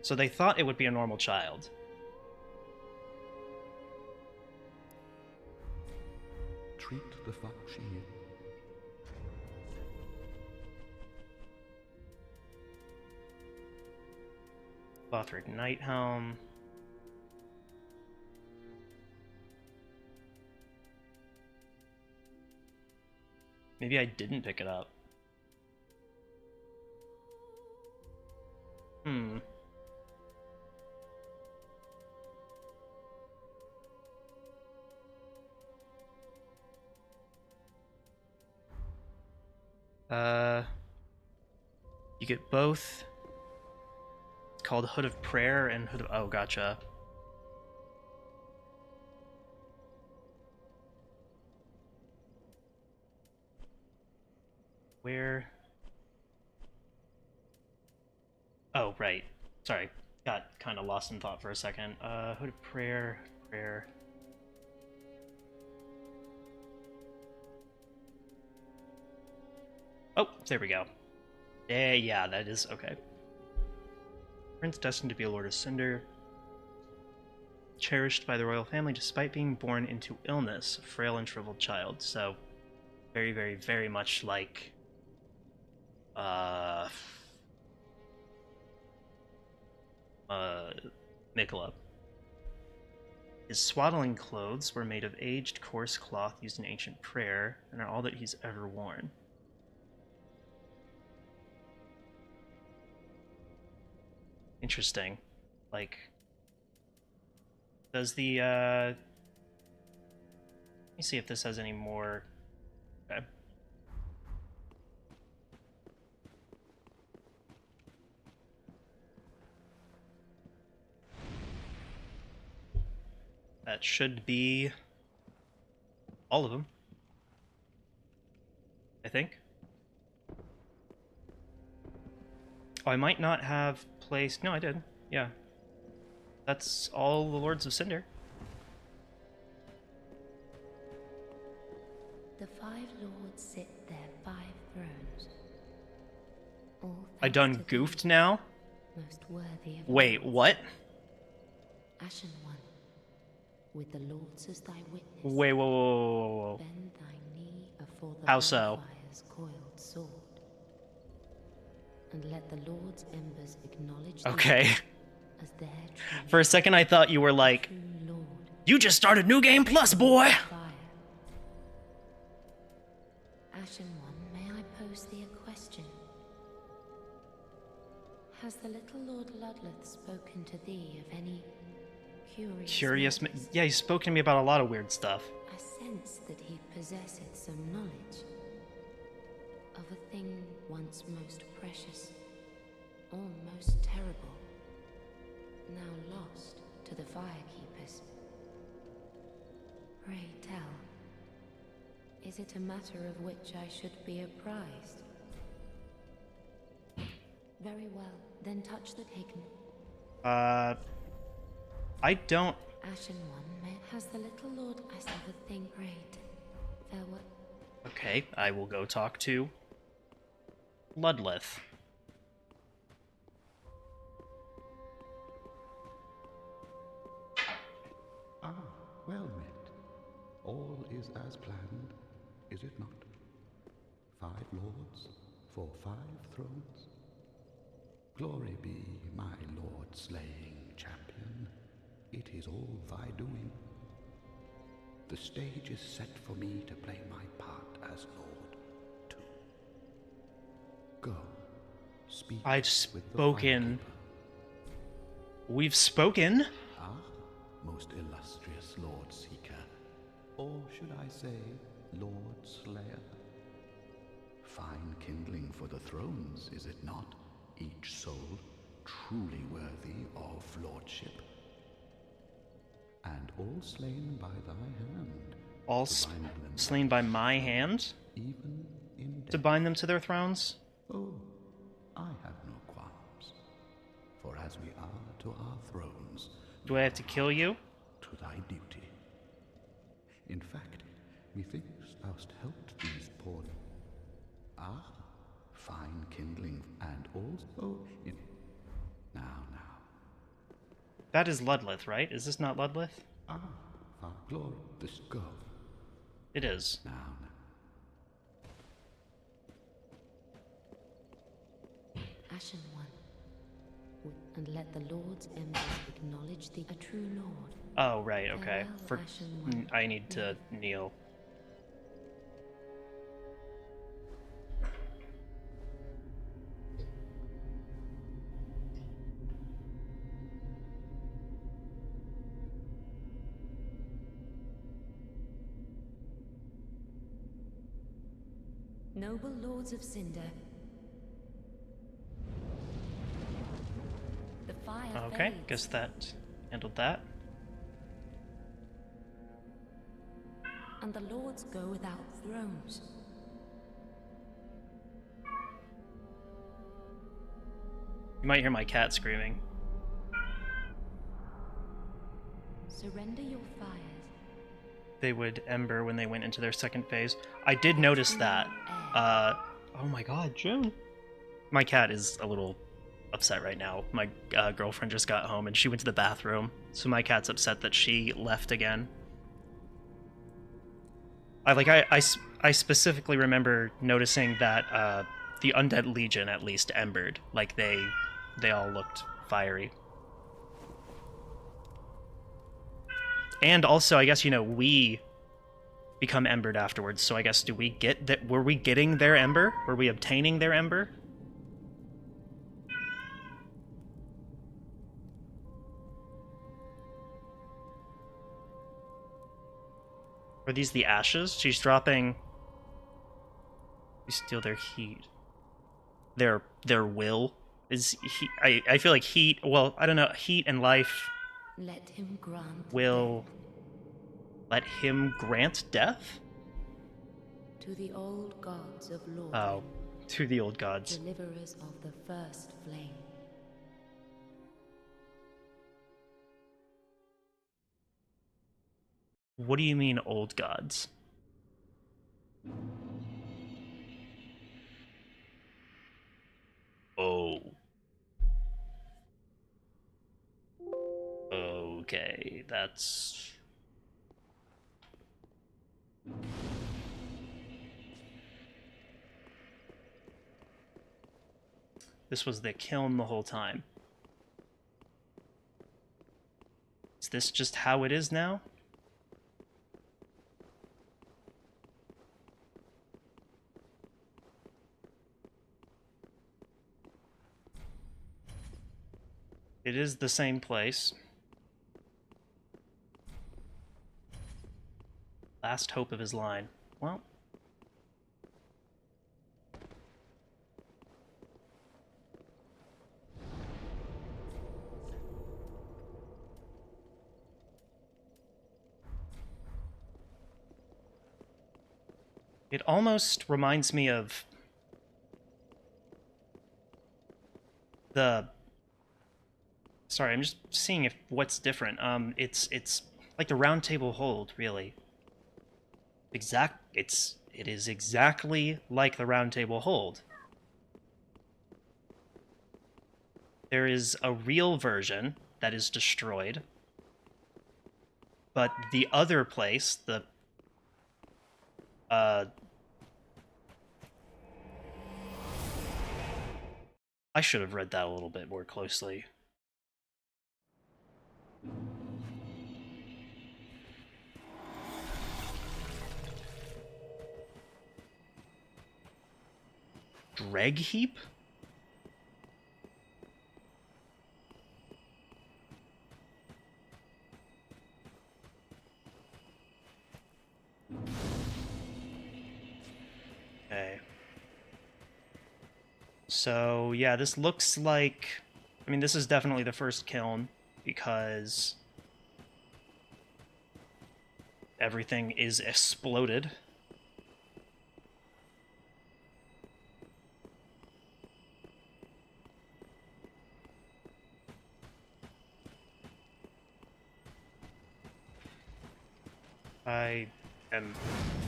A: So they thought it would be a normal child.
F: Treat the Fakshi.
A: Lothric Knighthelm. Maybe I didn't pick it up. You get both. It's called Hood of Prayer and Hood of... Oh, gotcha. Where... Oh, right. Sorry. Got kind of lost in thought for a second. Hood of Prayer... Prayer... Oh, there we go. Yeah, that is okay. Prince destined to be a Lord of Cinder. Cherished by the royal family despite being born into illness, a frail and shriveled child. So, very, very, very much like... Mikola. His swaddling clothes were made of aged, coarse cloth used in ancient prayer, and are all that he's ever worn. Interesting. Like, does the, let me see if this has any more... Okay. That should be all of them, I think. Oh, I might not have placed... No, I did. Yeah. That's all the Lords of Cinder.
E: The five lords sit their 5 thrones. All
A: I
E: thanks
A: done
E: to
A: goofed
E: thee,
A: now?
E: most worthy of
A: Wait,
E: lords.
A: what?
E: Ashen one, with the lords as thy witness.
A: Wait, whoa.
E: Bend thy knee afore the
A: How so?
E: bonfire's coiled sword, and let the Lord's embers acknowledge thee
A: Okay.
E: as their true,
A: For a second I thought you were like,
E: true Lord.
A: you just started New Game Plus, boy!
E: Fire. Ashen one, may I pose thee a question? Has the little Lord Ludleth spoken to thee of any curious matters?
A: Yeah, he's spoken to me about a lot of weird stuff.
E: I sense that he possesseth some knowledge of a thing once most precious, or most terrible, now lost to the firekeepers. Pray tell, is it a matter of which I should be apprised? Very well, then touch the taken.
A: I don't
E: Ashen One, has the little Lord as ever thing prayed? Farewell.
A: Okay, I will go talk to Ludleth.
F: Ah, well met. All is as planned, is it not? 5 lords for 5 thrones. Glory be my lord slaying champion. It is all thy doing. The stage is set for me to play my part as lord, too. Go, speak
A: I've
F: with the
A: spoken.
F: Firekeeper.
A: We've spoken?
F: Ah, most illustrious Lord Seeker, or should I say, Lord Slayer? Fine kindling for the thrones, is it not? Each soul truly worthy of lordship. And all slain by thy hand.
A: All
F: to bind them
A: slain by my hand?
F: even in
A: To
F: death.
A: bind them to their thrones?
F: Oh, I have no qualms. For as we are to our thrones,
A: Do I have to kill you?
F: to thy duty. In fact, methinks thou'st helped these poor. Ah, fine kindling, and also in. Now.
A: That is Ludleth, right? Is this not Ludleth?
F: Ah, far glory, this go.
A: It is.
F: Now.
E: Ashen One, and let the Lord's embers acknowledge thee a true Lord.
A: Oh, right, okay.
E: Farewell, Ashen One.
A: I need to kneel.
E: Noble Lords of Cinder, the fire
A: Okay,
E: fades.
A: guess that handled that.
E: And the Lords go without thrones.
A: You might hear my cat screaming.
E: Surrender your fires.
A: They would ember when they went into their second phase. I did notice that. Oh my god, June. My cat is a little upset right now. My girlfriend just got home and she went to the bathroom, so my cat's upset that she left again. I specifically remember noticing that the Undead Legion at least embered. Like they all looked fiery. And also, I guess, we become embered afterwards, so I guess, do we get that? Were we getting their ember? Were we obtaining their ember? Are these the ashes? She's dropping. We steal their heat. Their will is heat. I feel like heat. Well, I don't know. Heat and life
E: Let him grant
A: will let him grant death.
E: death to the old gods of Lordran,
A: Oh, to the old gods.
E: deliverers of the first flame.
A: What do you mean, old gods? Oh. Okay, that's... This was the kiln the whole time. Is this just how it is now? It is the same place. Last hope of his line. Well... It almost reminds me of Sorry, I'm just seeing if what's different. It's like the round table hold, really. It is exactly like the round table hold. There is a real version that is destroyed, but the other place, the I should have read that a little bit more closely. Dreg heap? Okay. So, yeah, this looks like... I mean, this is definitely the first kiln, because everything is exploded. I am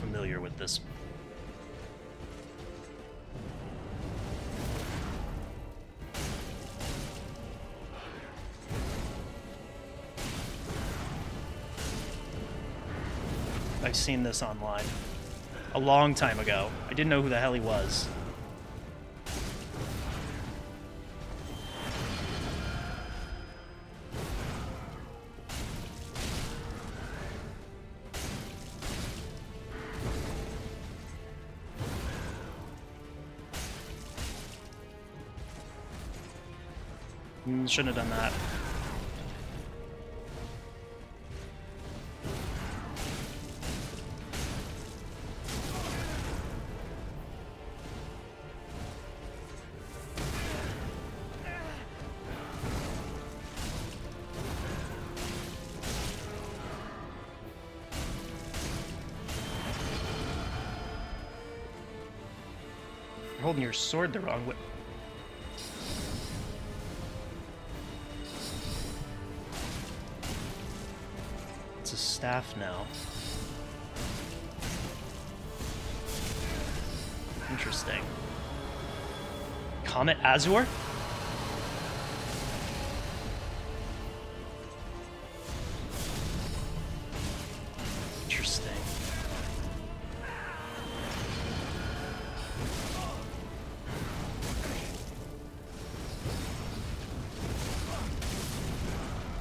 A: familiar with this. I've seen this online a long time ago. I didn't know who the hell he was. Shouldn't have done that. You're holding your sword the wrong way. It's a staff now. Interesting. Comet Azure? Interesting.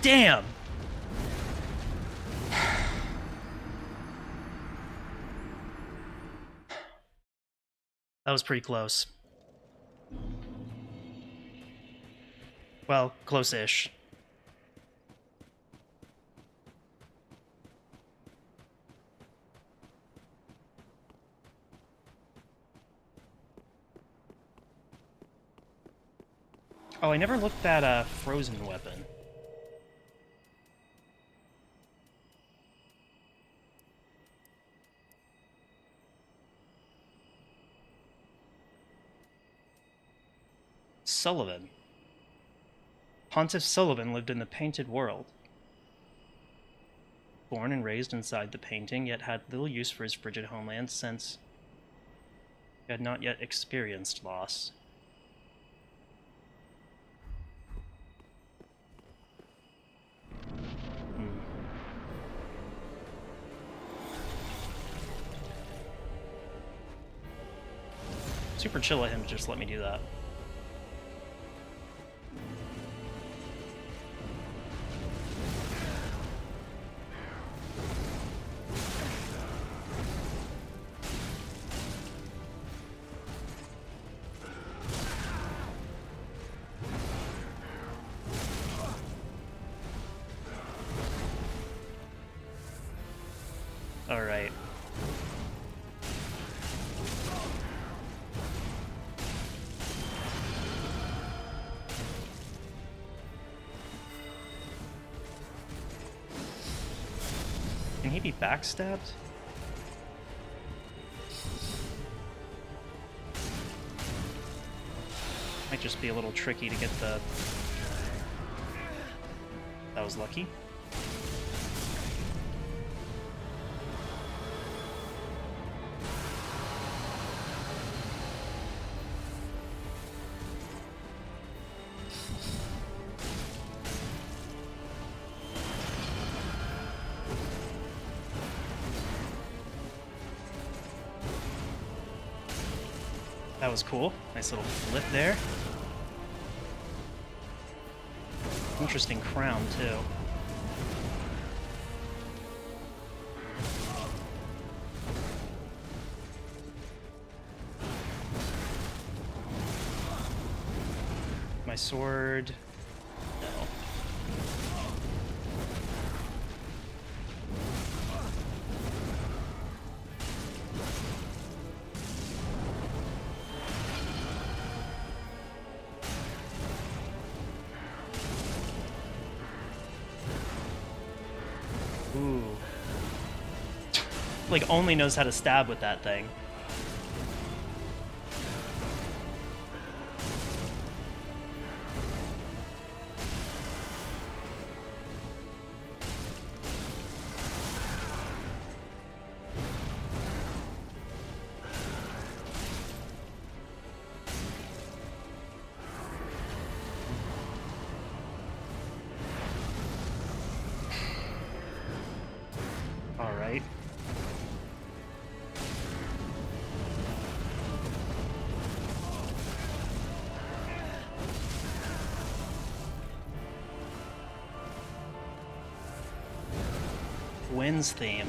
A: Damn! That was pretty close. Well, close-ish. Oh, I never looked at a frozen weapon. Sullivan. Pontiff Sullivan lived in the painted world. Born and raised inside the painting, yet had little use for his frigid homeland since he had not yet experienced loss. Super chill of him to just let me do that. All right. Can he be backstabbed? Might just be a little tricky to get the That was lucky. That was cool. Nice little flip there. Interesting crown, too. My sword... No. Ooh. Like, only knows how to stab with that thing. Alright. Wind's theme.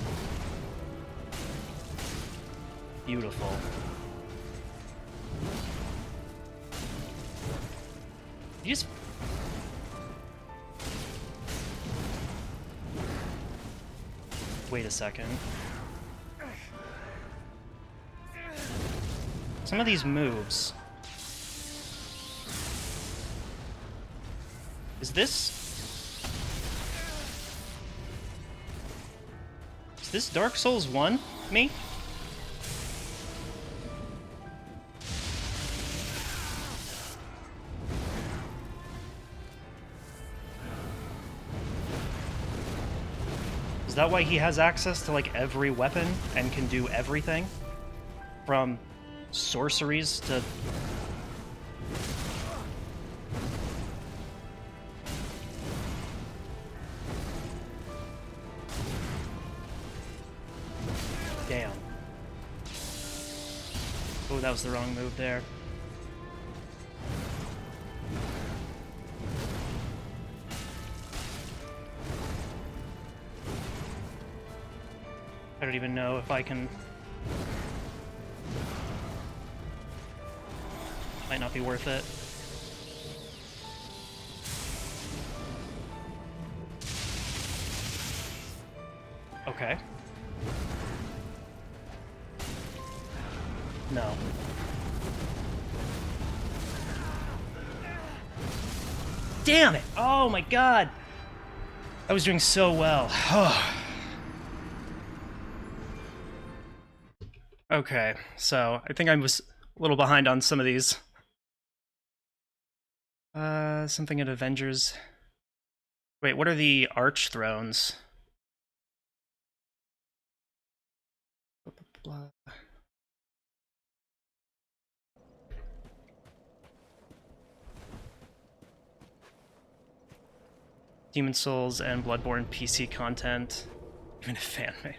A: Beautiful. You just... Wait a second. Some of these moves... Is this Dark Souls 1 me? Is that why he has access to, like, every weapon and can do everything? From sorceries to... Damn. Oh, that was the wrong move there. I don't even know if I can... Might not be worth it. Okay. No. Damn it! Oh my god! I was doing so well. Okay, so I think I was a little behind on some of these. Something at Avengers. Wait, what are the Arch Thrones? Blah, blah, blah. Demon Souls and Bloodborne PC content. Even a fan made.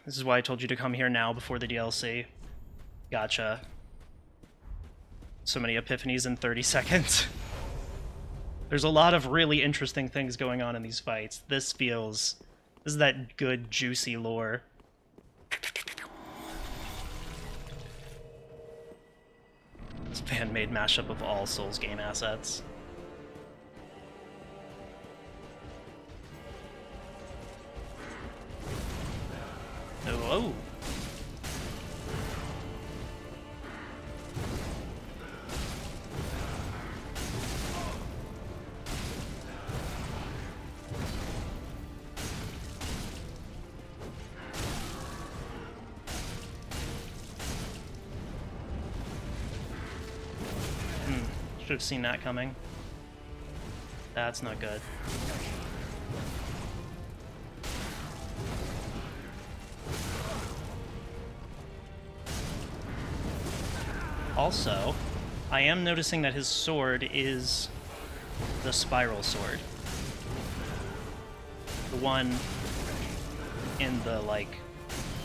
A: This is why I told you to come here now before the DLC. Gotcha. So many epiphanies in 30 seconds. There's a lot of really interesting things going on in these fights. This is that good, juicy lore. This fan-made mashup of all Souls game assets. Oh. Should have seen that coming. That's not good. Also, I am noticing that his sword is the spiral sword. The one in the, like,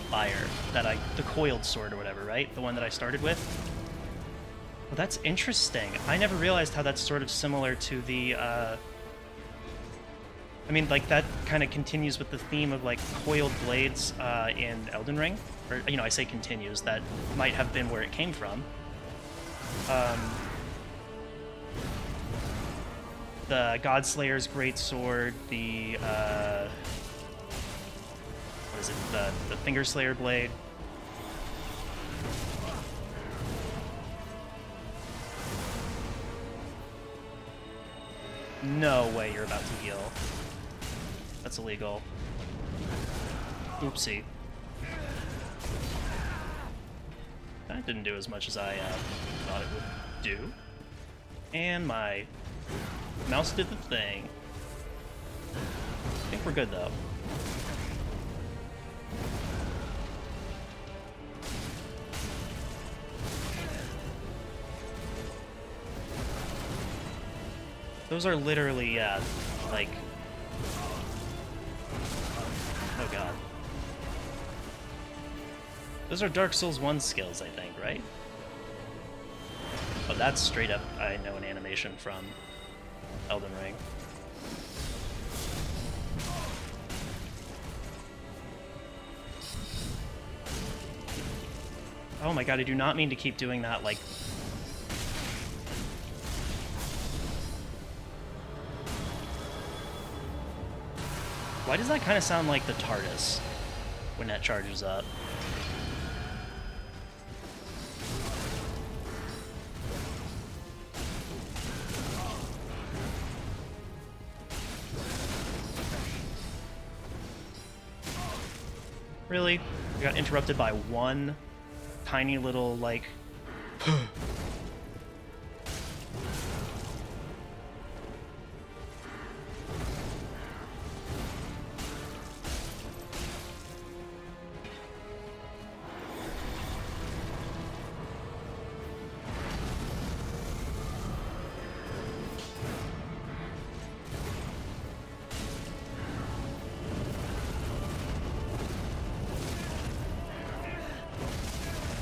A: fire that the coiled sword or whatever, right? The one that I started with? Well, that's interesting. I never realized how that's sort of similar to the, I mean, like, that kind of continues with the theme of, like, coiled blades in Elden Ring. Or, you know, I say continues. That might have been where it came from. The Godslayer's greatsword, the, what is it? The Fingerslayer blade. No way you're about to heal. That's illegal. Oopsie. That didn't do as much as I thought it would do. And my mouse did the thing. I think we're good, though. Those are literally, like... Oh god. Those are Dark Souls 1 skills, I think, right? Oh, that's straight up, I know, an animation from Elden Ring. Oh my god, I do not mean to keep doing that, like... Why does that kind of sound like the TARDIS when that charges up? Really? We got interrupted by one tiny little, like...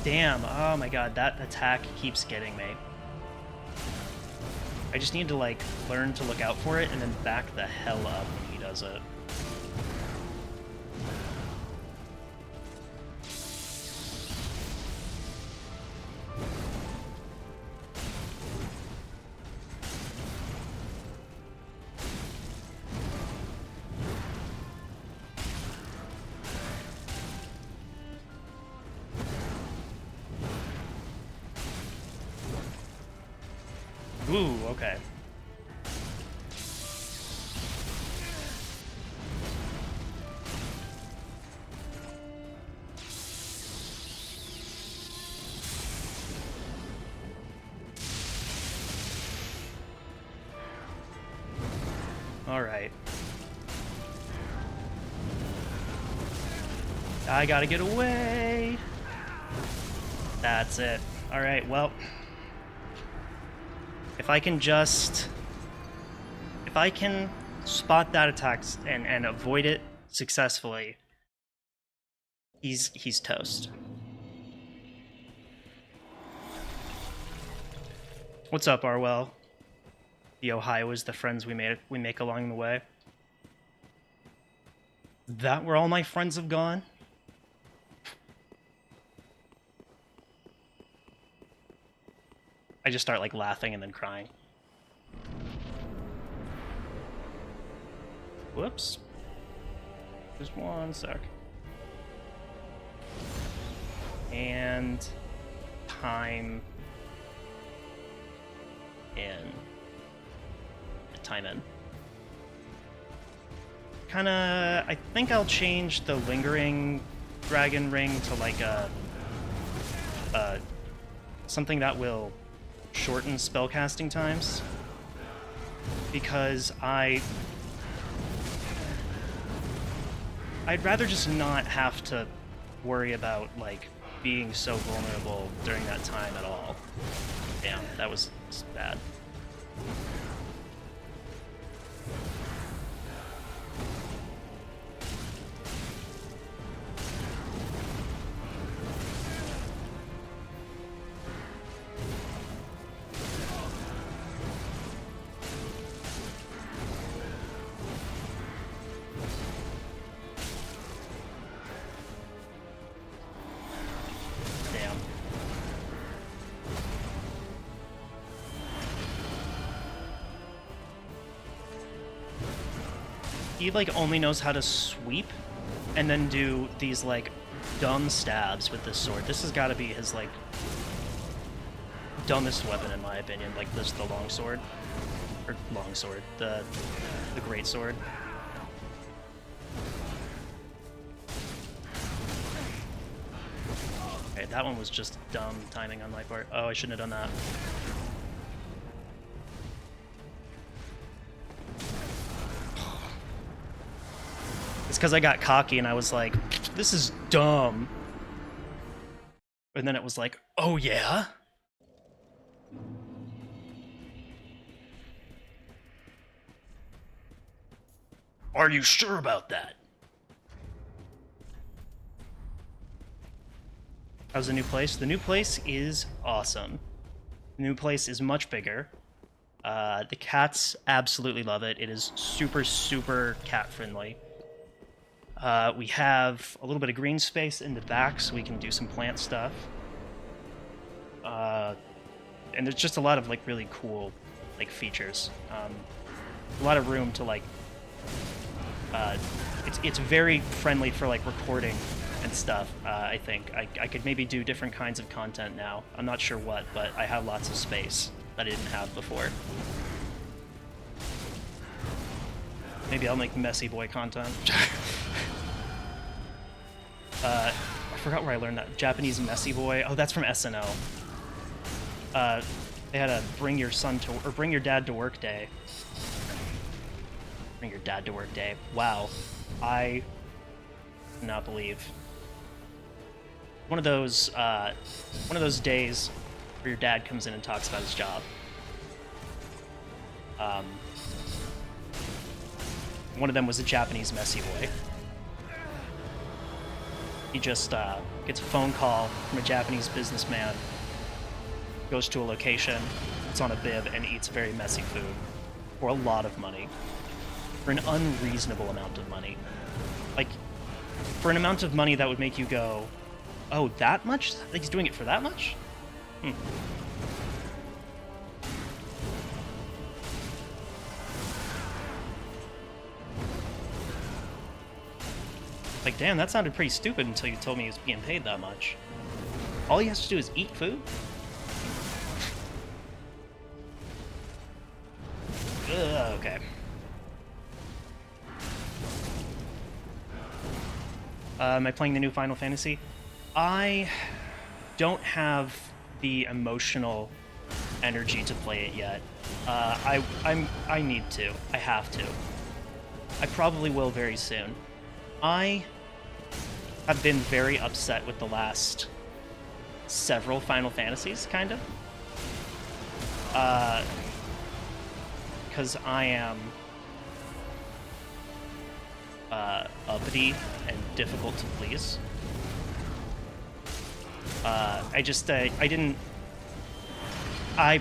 A: Damn, oh my god, that attack keeps getting me. I just need to, like, learn to look out for it and then back the hell up when he does it. Ooh, okay. All right. I gotta get away. That's it. All right, well... If I can spot that attack and avoid it successfully, he's toast. What's up, Arwell? The Ohio is the friends we make along the way. That where all my friends have gone? I just start, like, laughing and then crying. Whoops. Just one sec. And... time... in. Time in. Kinda... I think I'll change the Lingering Dragon Ring to, like, something that will shorten spellcasting times. because I'd rather just not have to worry about, like, being so vulnerable during that time at all. Damn, that was bad. He, like, only knows how to sweep and then do these, like, dumb stabs with this sword. This has got to be his, like, dumbest weapon, in my opinion. Like, this, the long sword. Or, long sword. The great sword. Okay, that one was just dumb timing on my part. Oh, I shouldn't have done that. It's because I got cocky and I was like, this is dumb. And then it was like, oh yeah? Are you sure about that? How's the new place? The new place is awesome. The new place is much bigger. The cats absolutely love it. It is super, super cat friendly. We have a little bit of green space in the back so we can do some plant stuff. And there's just a lot of, like, really cool, like, features. A lot of room to, like... It's very friendly for, like, recording and stuff, I think. I could maybe do different kinds of content now. I'm not sure what, but I have lots of space that I didn't have before. Maybe I'll make messy boy content. I forgot where I learned that. Japanese messy boy. Oh, that's from SNL. They had a bring your dad to work day. Bring your dad to work day. Wow. I cannot believe. One of those days where your dad comes in and talks about his job. One of them was a Japanese messy boy. He just gets a phone call from a Japanese businessman, goes to a location, puts on a bib, and eats very messy food for a lot of money. For an unreasonable amount of money. Like, for an amount of money that would make you go, oh, that much? Like, he's doing it for that much? Hmm. Like, damn, that sounded pretty stupid until you told me he was being paid that much. All he has to do is eat food? Okay. Am I playing the new Final Fantasy? I don't have the emotional energy to play it yet. I need to. I have to. I probably will very soon. I have been very upset with the last several Final Fantasies, kind of. Because I am uppity and difficult to please. I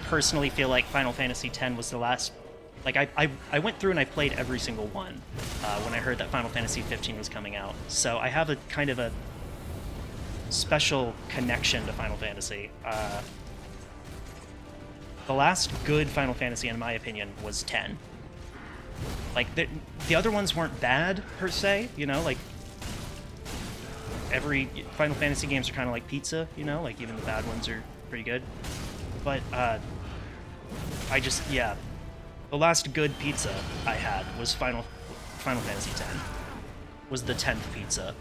A: personally feel like Final Fantasy X was the last. Like, I went through and I played every single one when I heard that Final Fantasy 15 was coming out. So I have a kind of a special connection to Final Fantasy. The last good Final Fantasy, in my opinion, was 10. Like, the other ones weren't bad, per se, you know? Like, every Final Fantasy games are kind of like pizza, you know? Like, even the bad ones are pretty good. But, yeah. The last good pizza I had was Final Fantasy X. Was the 10th pizza.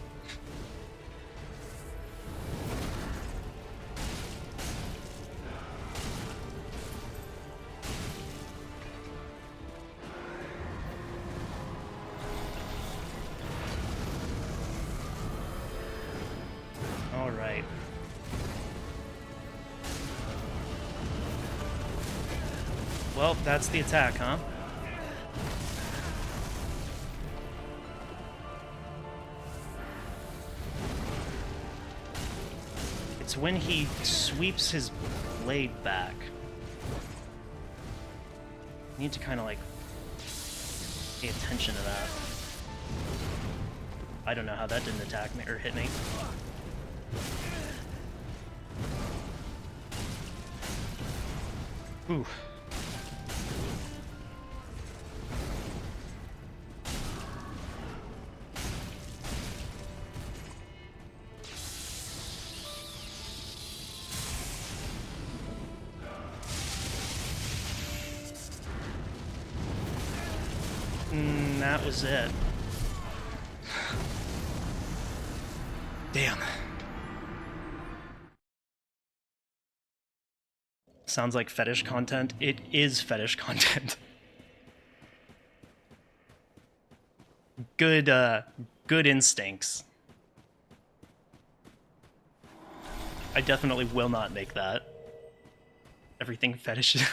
A: Well, that's the attack, huh? It's when he sweeps his blade back. I need to kind of like pay attention to that. I don't know how that didn't attack me or hit me. Ooh. That was it. Damn. Sounds like fetish content. It is fetish content. Good instincts. I definitely will not make that. Everything fetish.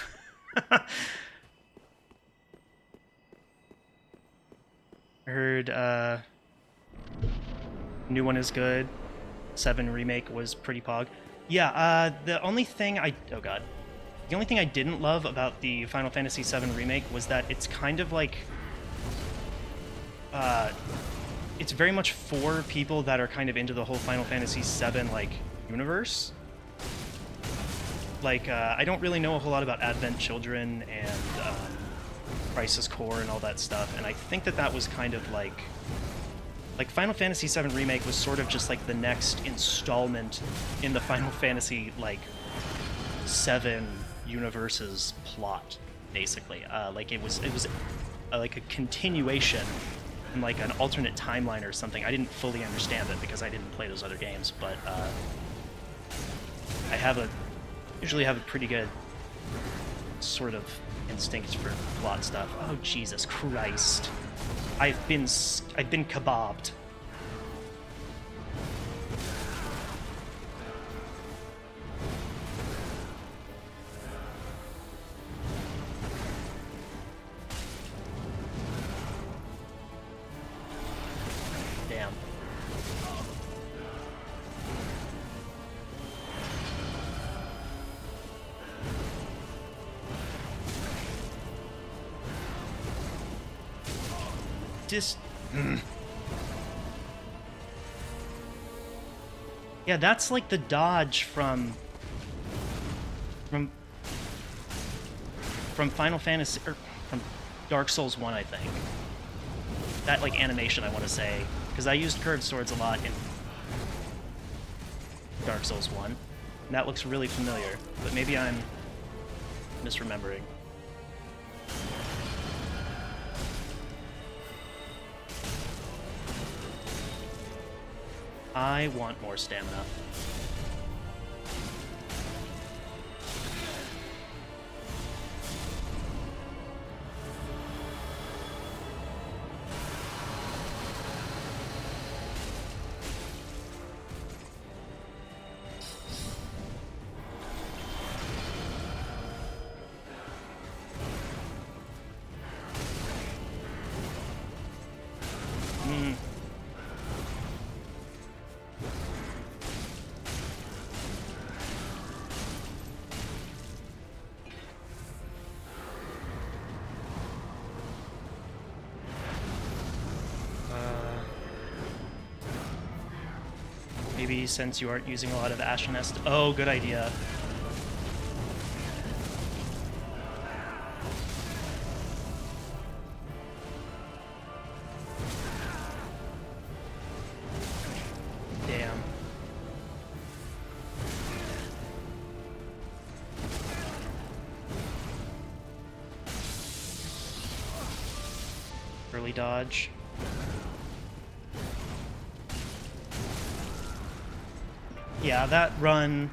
A: I heard, new one is good. 7 remake was pretty pog. Yeah, the only thing oh god. The only thing I didn't love about the Final Fantasy VII remake was that it's kind of like, it's very much for people that are kind of into the whole Final Fantasy VII, like, universe. Like, I don't really know a whole lot about Advent Children and, Crisis Core and all that stuff, and I think that that was kind of like Final Fantasy VII Remake was sort of just like the next installment in the Final Fantasy, like, 7 universe's plot, basically. Like, it was like a continuation in like an alternate timeline or something. I didn't fully understand it because I didn't play those other games, but I usually have a pretty good sort of instinct for plot stuff. Oh, Jesus Christ. I've been kebabbed. Damn. Yeah, that's like the dodge from Final Fantasy, or from Dark Souls 1, I think. That, like, animation, I want to say, because I used curved swords a lot in Dark Souls 1, and that looks really familiar, but maybe I'm misremembering. I want more stamina. Maybe since you aren't using a lot of Ashen Nest. Oh, good idea. Damn. Early dodge. Yeah, that run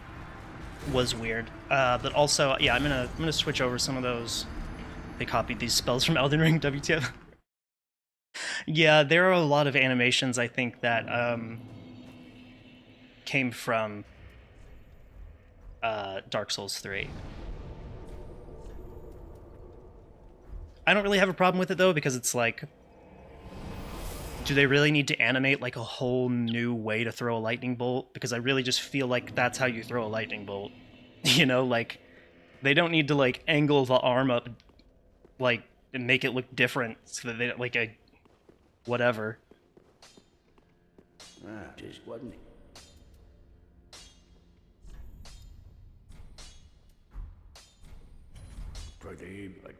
A: was weird. But also, yeah, I'm gonna switch over some of those. They copied these spells from Elden Ring, WTF. Yeah, there are a lot of animations, I think, that came from Dark Souls 3. I don't really have a problem with it though, because it's like, do they really need to animate like a whole new way to throw a lightning bolt? Because I really just feel like that's how you throw a lightning bolt. You know, like they don't need to like angle the arm up like and make it look different so that they like a whatever.
G: Ah, just wasn't it? Pretty, but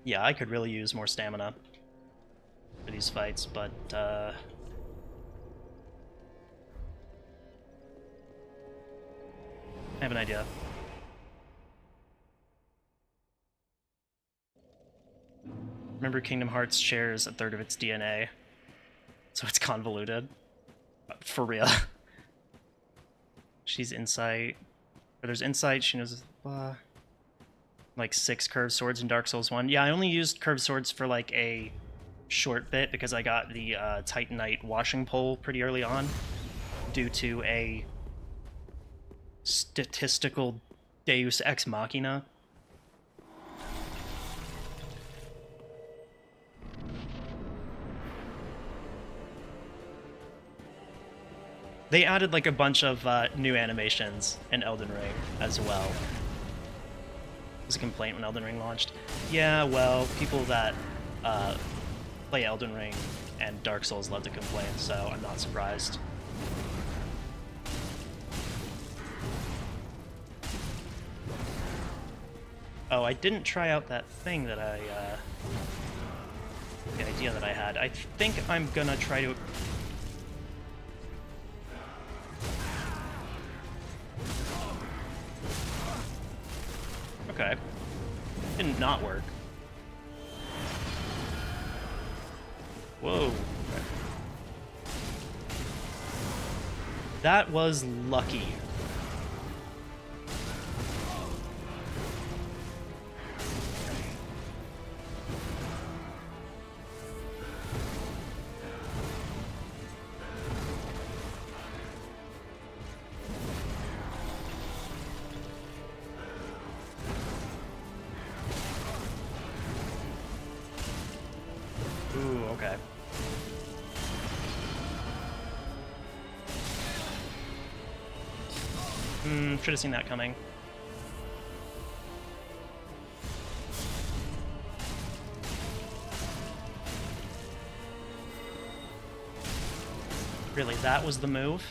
A: Yeah, I could really use more stamina for these fights, but I have an idea. Remember, Kingdom Hearts shares a third of its DNA, so it's convoluted. For real. She's insight. Or there's insight, she knows like 6 curved swords in Dark Souls 1. Yeah, I only used curved swords for like a short bit because I got the Titanite washing pole pretty early on due to a statistical Deus Ex Machina. They added like a bunch of new animations in Elden Ring as well. It was a complaint when Elden Ring launched. Yeah, well, people that play Elden Ring and Dark Souls love to complain, so I'm not surprised. Oh, I didn't try out that thing that the idea that I had. I think I'm gonna try to... Okay. Didn't not work. Whoa. That was lucky. Ooh, okay. Should have seen that coming. Really, that was the move?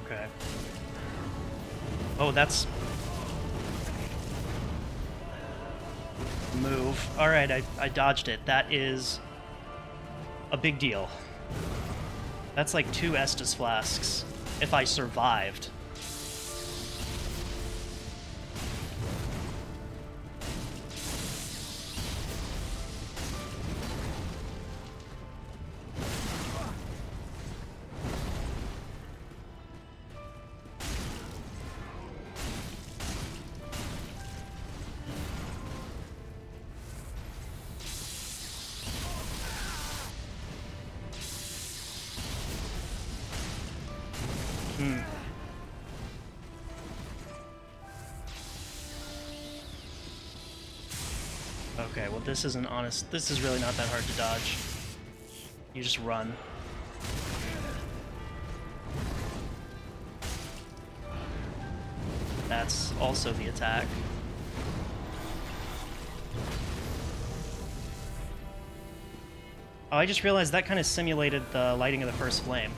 A: Okay. Oh, that's... move. Alright, I dodged it. That is a big deal. That's like 2 Estus flasks, if I survived. Okay, well this isn't honest. This is really not that hard to dodge. You just run. That's also the attack. Oh, I just realized that kind of simulated the lighting of the first flame.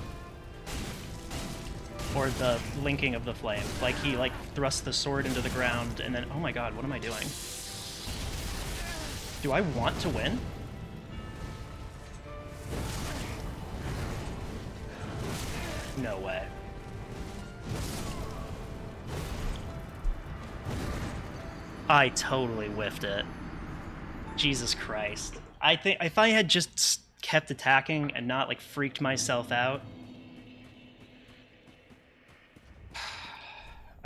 A: Or the linking of the flame. Like he like thrust the sword into the ground and then, oh my god, what am I doing? Do I want to win? No way. I totally whiffed it. Jesus Christ. I think if I had just kept attacking and not like freaked myself out,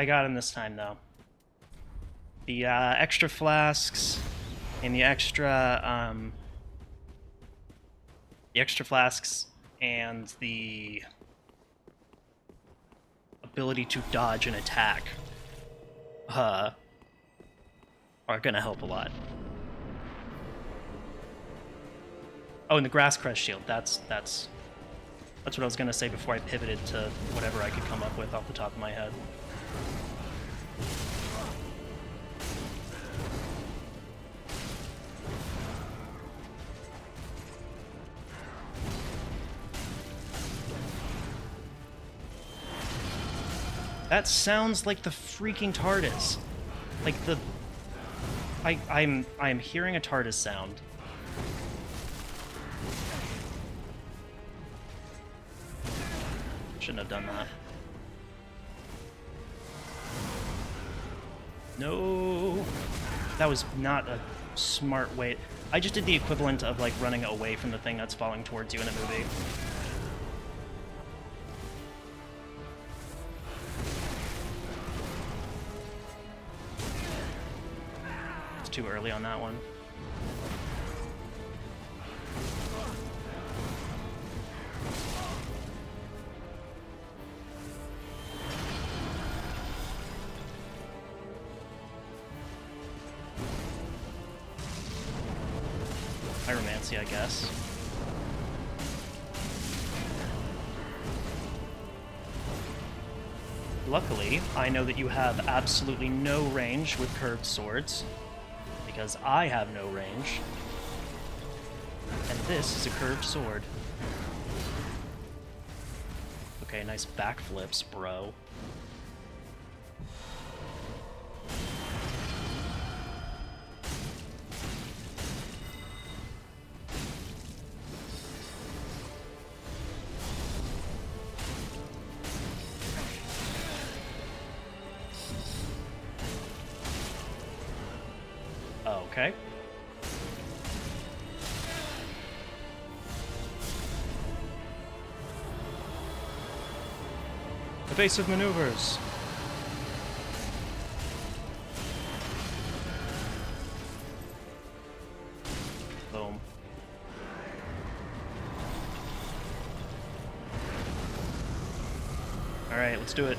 A: I got him this time, though. The extra flasks and the extra flasks and the ability to dodge an attack are gonna help a lot. Oh, and the grass crest shield. That's what I was gonna say before I pivoted to whatever I could come up with off the top of my head. That sounds like the freaking TARDIS. Like the... I'm hearing a TARDIS sound. Shouldn't have done that. No! That was not a smart way. I just did the equivalent of, like, running away from the thing that's falling towards you in a movie. It's too early on that one. Pyromancy, I guess. Luckily, I know that you have absolutely no range with curved swords, because I have no range. And this is a curved sword. Okay, nice backflips, bro. Okay. Evasive maneuvers. Boom. All right, let's do it.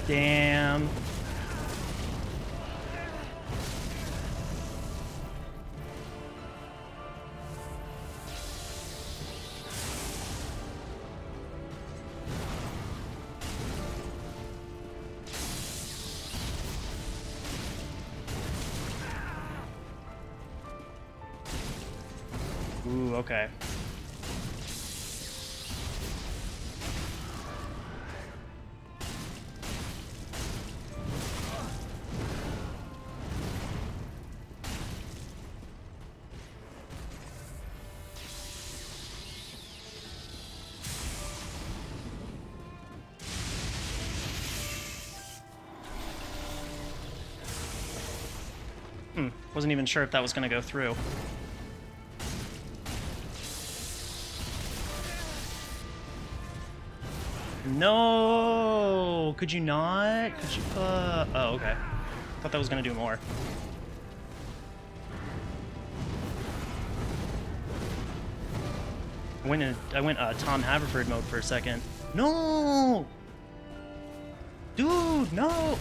A: Damn. Ooh, okay. Wasn't even sure if that was going to go through. No! Could you not? Could you, oh, okay. Thought that was going to do more. I went Tom Haverford mode for a second. No! Dude, no!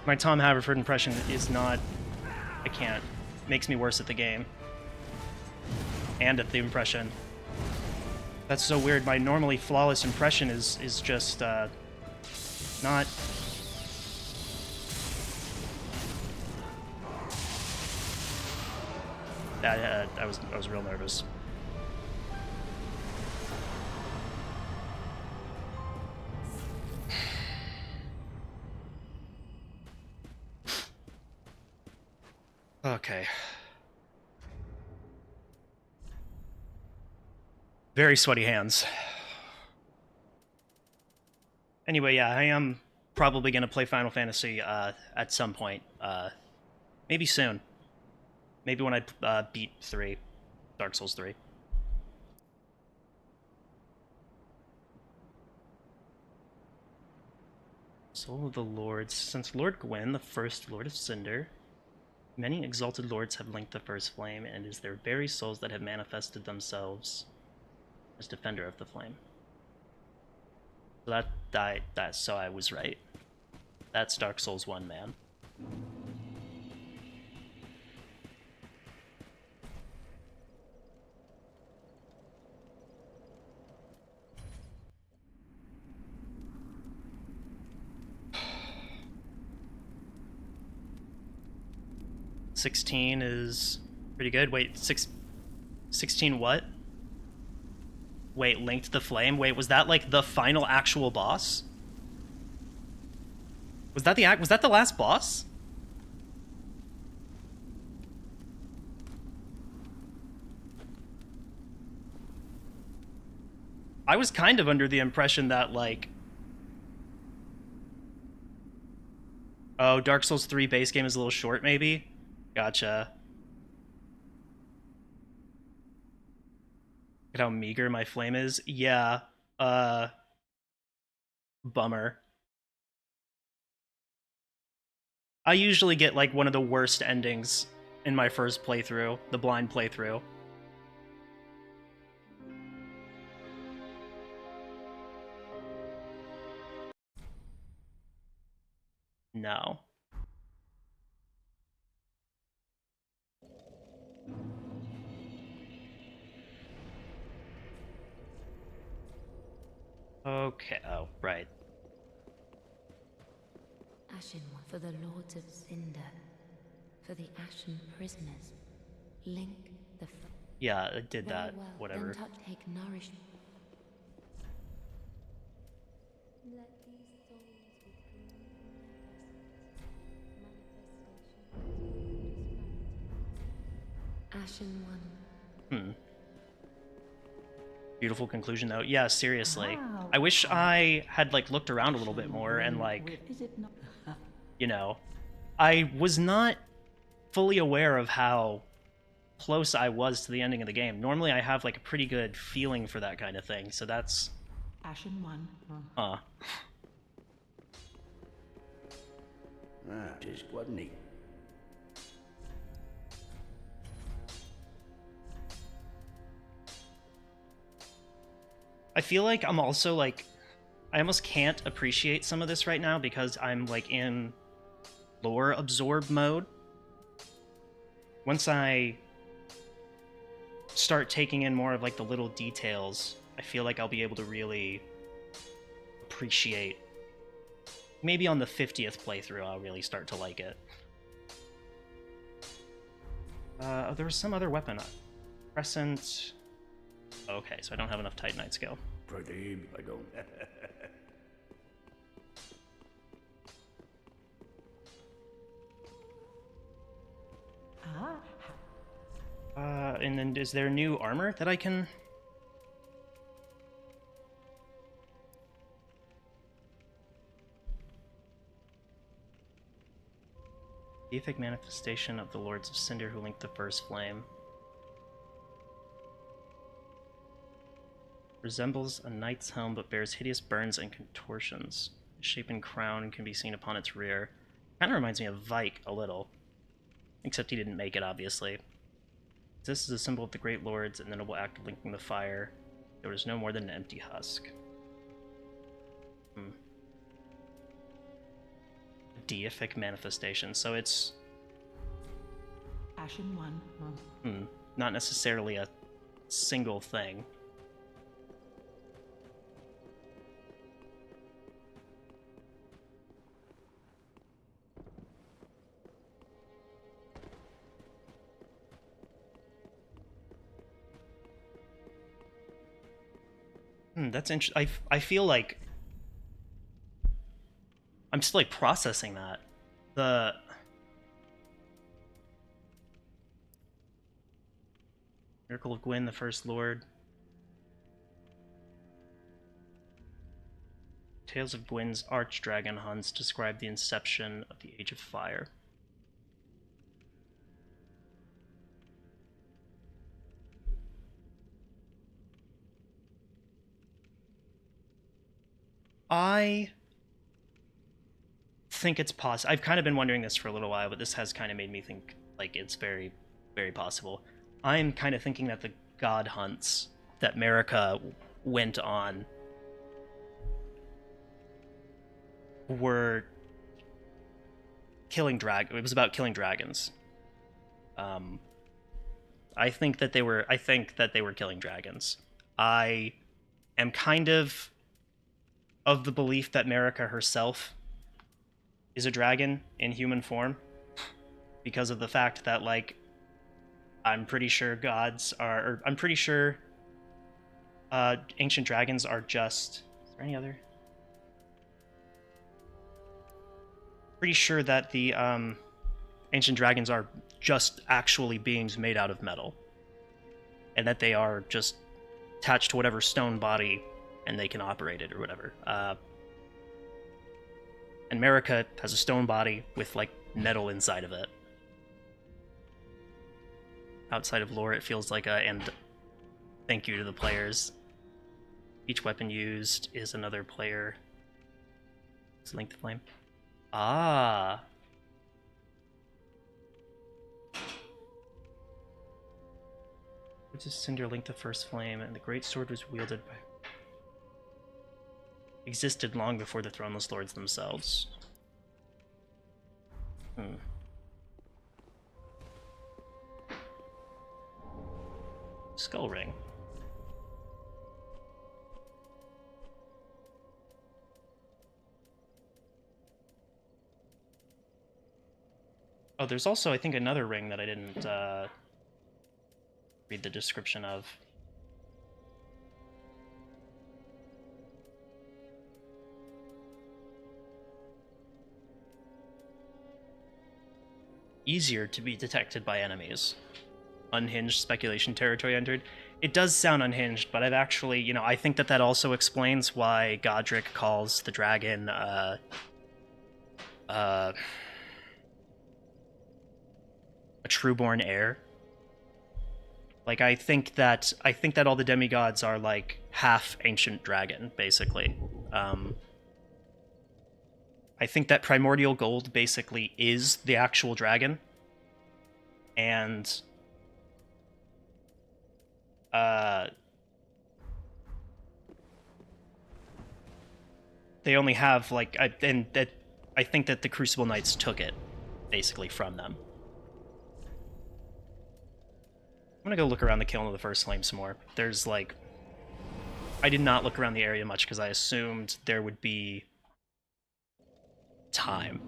A: My Tom Haverford impression is not... I can't. Makes me worse at the game. And at the impression. That's so weird. My normally flawless impression is just, not... I was real nervous. Okay. Very sweaty hands. Anyway, yeah, I am probably going to play Final Fantasy at some point. Maybe soon. Maybe when I beat 3. Dark Souls 3. Soul of the Lords. Since Lord Gwyn, the first Lord of Cinder, many exalted lords have linked the first flame, and it is their very souls that have manifested themselves as defender of the flame. So so I was right. That's Dark Souls 1, man. $16 is pretty good. Wait, 16 what? Wait, linked the flame? Wait, was that like the final actual boss? Was that the last boss? I was kind of under the impression that like, oh, Dark Souls 3 base game is a little short maybe? Gotcha. Look at how meager my flame is. Yeah. Bummer. I usually get like one of the worst endings in my first playthrough, the blind playthrough. No. Okay, oh, right.
E: Ashen one for the Lords of Cinder, for the Ashen prisoners. Link the.
A: Yeah, it did
E: Very
A: that.
E: well.
A: Whatever.
E: Then take nourishment. Let these souls withdraw from their vessels. Ashen one.
A: Hmm. Beautiful conclusion, though. Yeah, seriously.
D: Ah,
A: I wish I had, like, looked around a little bit more and, like,
D: is it not?
A: you know, I was not fully aware of how close I was to the ending of the game. Normally I have, like, a pretty good feeling for that kind of thing, so that's...
D: Ashen one.
G: Just wasn't he?
A: I feel like I'm also, like... I almost can't appreciate some of this right now because I'm, like, in lore absorb mode. Once I start taking in more of, like, the little details, I feel like I'll be able to really appreciate. Maybe on the 50th playthrough, I'll really start to like it. There was some other weapon. Crescent. Okay, so I don't have enough Titanite skill.
G: Pradeep, I don't.
A: And then is there new armor that I can... Deific manifestation of the Lords of Cinder who linked the first flame. Resembles a knight's helm but bears hideous burns and contortions. A shapen crown can be seen upon its rear. Kind of reminds me of Vike a little. Except he didn't make it, obviously. This is a symbol of the Great Lords and the noble act of linking the fire. There was no more than an empty husk. Deific manifestation, so it's...
D: Ashen one.
A: not necessarily a single thing. That's interesting. I feel like I'm still like processing that. The Miracle of Gwyn, the First Lord. Tales of Gwyn's Archdragon hunts describe the inception of the Age of Fire. I think it's possible. I've kind of been wondering this for a little while, but this has kind of made me think like it's very, very possible. I'm kind of thinking that the god hunts that Marika went on were killing It was about killing dragons. I think that they were. I think that they were killing dragons. I am kind of the belief that Marika herself is a dragon in human form, because of the fact that, like, I'm pretty sure gods are. Or I'm pretty sure ancient dragons are just. Is there any other? Pretty sure that the ancient dragons are just actually beings made out of metal, and that they are just attached to whatever stone body and they can operate it or whatever. And Marika has a stone body with like metal inside of it. Outside of lore, it feels like and thank you to the players. Each weapon used is another player. It's linked to flame. Ah. It's a cinder linked to first flame, and the great sword was wielded by existed long before the throneless lords themselves. Skull ring. Oh, there's also, I think, another ring that I didn't read the description of. Easier to be detected by enemies. Unhinged speculation territory entered. It does sound unhinged, but I've actually, I think that that also explains why Godric calls the dragon, a trueborn heir. Like, I think that all the demigods are like half ancient dragon, basically. I think that primordial gold basically is the actual dragon, and they only have like, I think that the Crucible Knights took it basically from them. I'm gonna go look around the Kiln of the First Flame some more. There's like, I did not look around the area much because I assumed there would be time.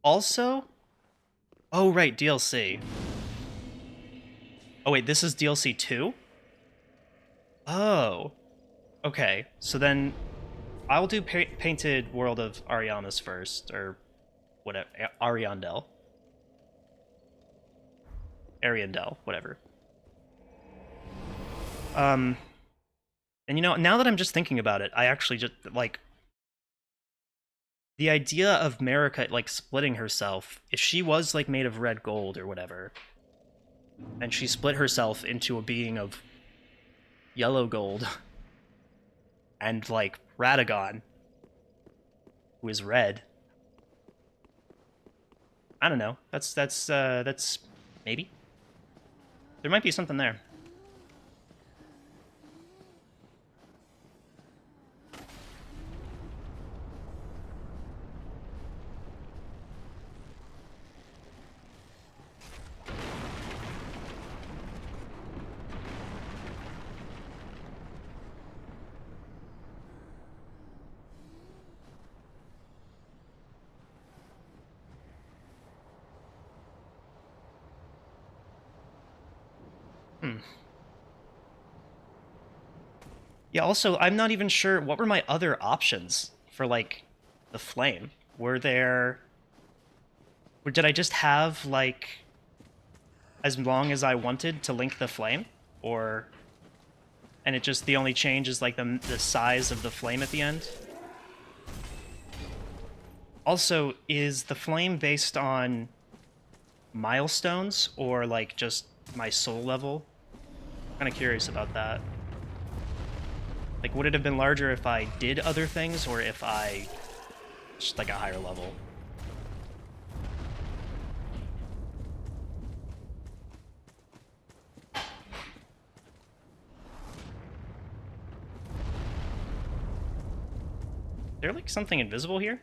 A: Also, oh right, DLC. Oh wait, this is DLC 2? Oh. Okay, so then I'll do Painted World of Ariamis first, or whatever, Ariandel. Ariandel, whatever. And now that I'm just thinking about it, I actually just, like, the idea of Marika, like, splitting herself, if she was, like, made of red gold or whatever, and she split herself into a being of yellow gold, and, like, Radagon, who is red. I don't know. That's maybe. There might be something there. Yeah, also, I'm not even sure, what were my other options for, like, the flame? Were there... Or did I just have, like, as long as I wanted to link the flame? Or... and it just, the only change is like the size of the flame at the end. Also, is the flame based on milestones or like just my soul level? I'm kind of curious about that. Like, would it have been larger if I did other things or if I just like a higher level? Is there like something invisible here?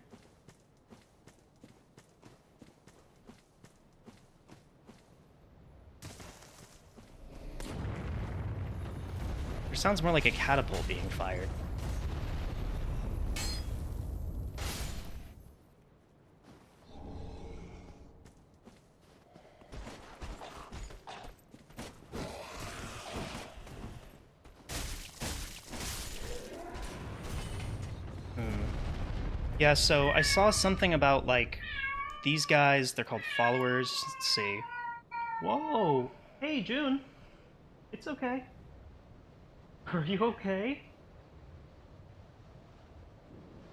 A: It sounds more like a catapult being fired. Yeah, so I saw something about, like, these guys, they're called followers. Let's see. Whoa! Hey, June! It's okay. Are you okay?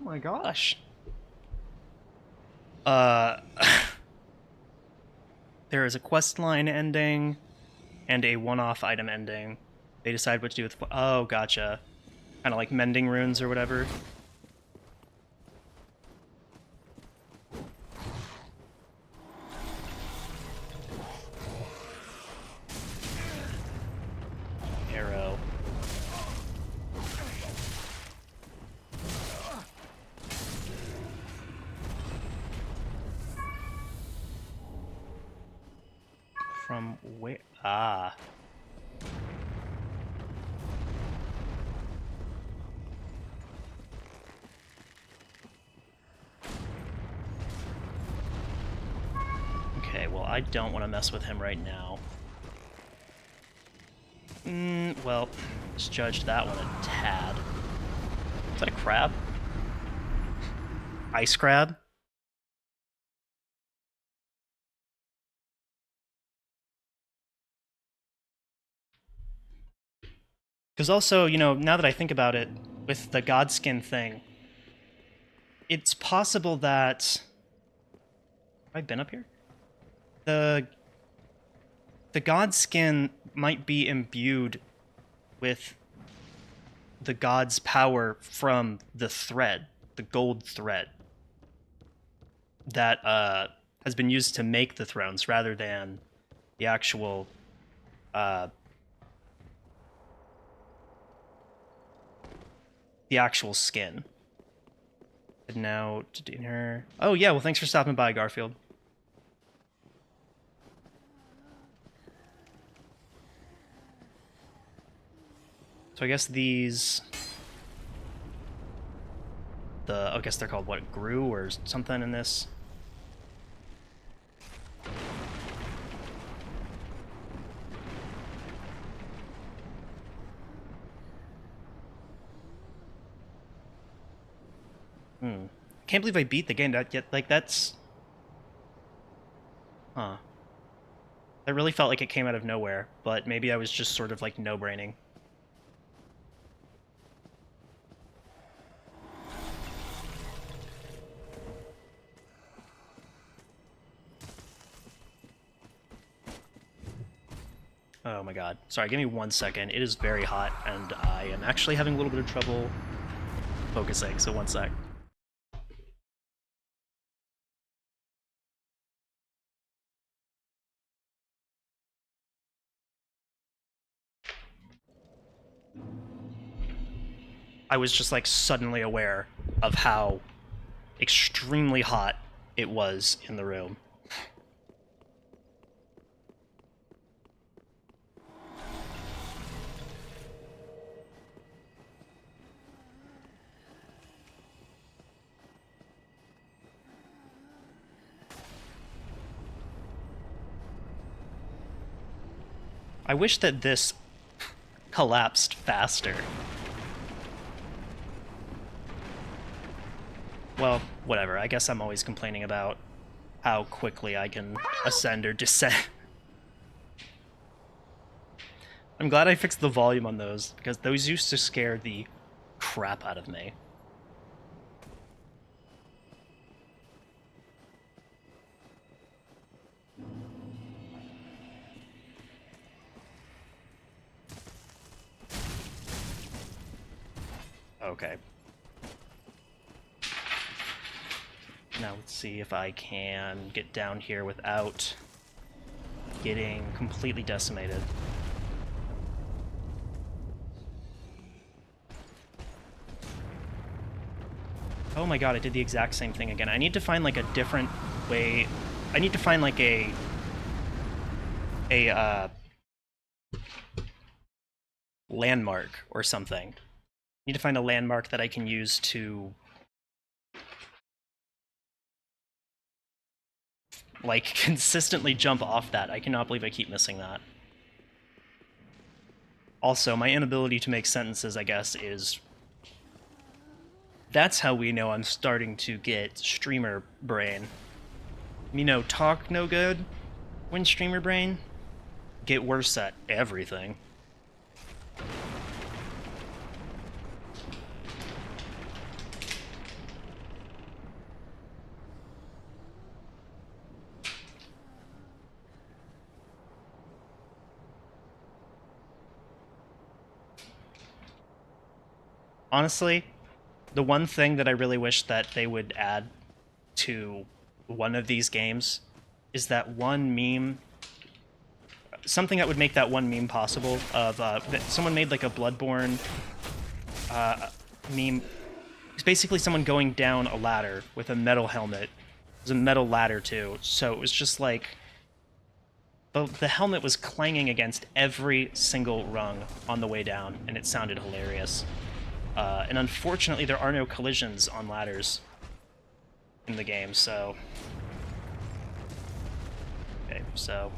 A: Oh my gosh. There is a quest line ending and a one-off item ending. They decide what to do with... Oh, gotcha. Kind of like mending runes or whatever. Arrow. From where? Ah. Okay, well, I don't want to mess with him right now. Well, just judged that one a tad. Is that a crab? Ice crab? Because also, you know, now that I think about it, with the Godskin thing, it's possible that... Have I been up here? The Godskin might be imbued with the god's power from the thread, the gold thread, that has been used to make the thrones rather than the actual skin. And now to dinner. Oh yeah, well thanks for stopping by, Garfield. So I guess these... I guess they're called, what, Gru or something in this? Can't believe I beat the game that yet. Like, that's... Huh. That really felt like it came out of nowhere, but maybe I was just sort of, like, no-braining. Oh my god. Sorry, give me 1 second. It is very hot, and I am actually having a little bit of trouble focusing, so 1 sec. I was just, like, suddenly aware of how extremely hot it was in the room. I wish that this collapsed faster. Well, whatever. I guess I'm always complaining about how quickly I can ascend or descend. I'm glad I fixed the volume on those, because those used to scare the crap out of me. Okay. Now let's see if I can get down here without getting completely decimated. Oh my god, I did the exact same thing again. I need to find like a different way. I need to find like a landmark or something. I need to find a landmark that I can use to like consistently jump off that. I cannot believe I keep missing that. Also, my inability to make sentences, I guess, is... That's how we know I'm starting to get streamer brain. You know, talk no good when streamer brain. Get worse at everything. Honestly, the one thing that I really wish that they would add to one of these games is that one meme, something that would make that one meme possible of, that someone made like a Bloodborne meme. It's basically someone going down a ladder with a metal helmet. It was a metal ladder too, so it was just like, the helmet was clanging against every single rung on the way down, and it sounded hilarious. And unfortunately, there are no collisions on ladders in the game, so... Okay, so...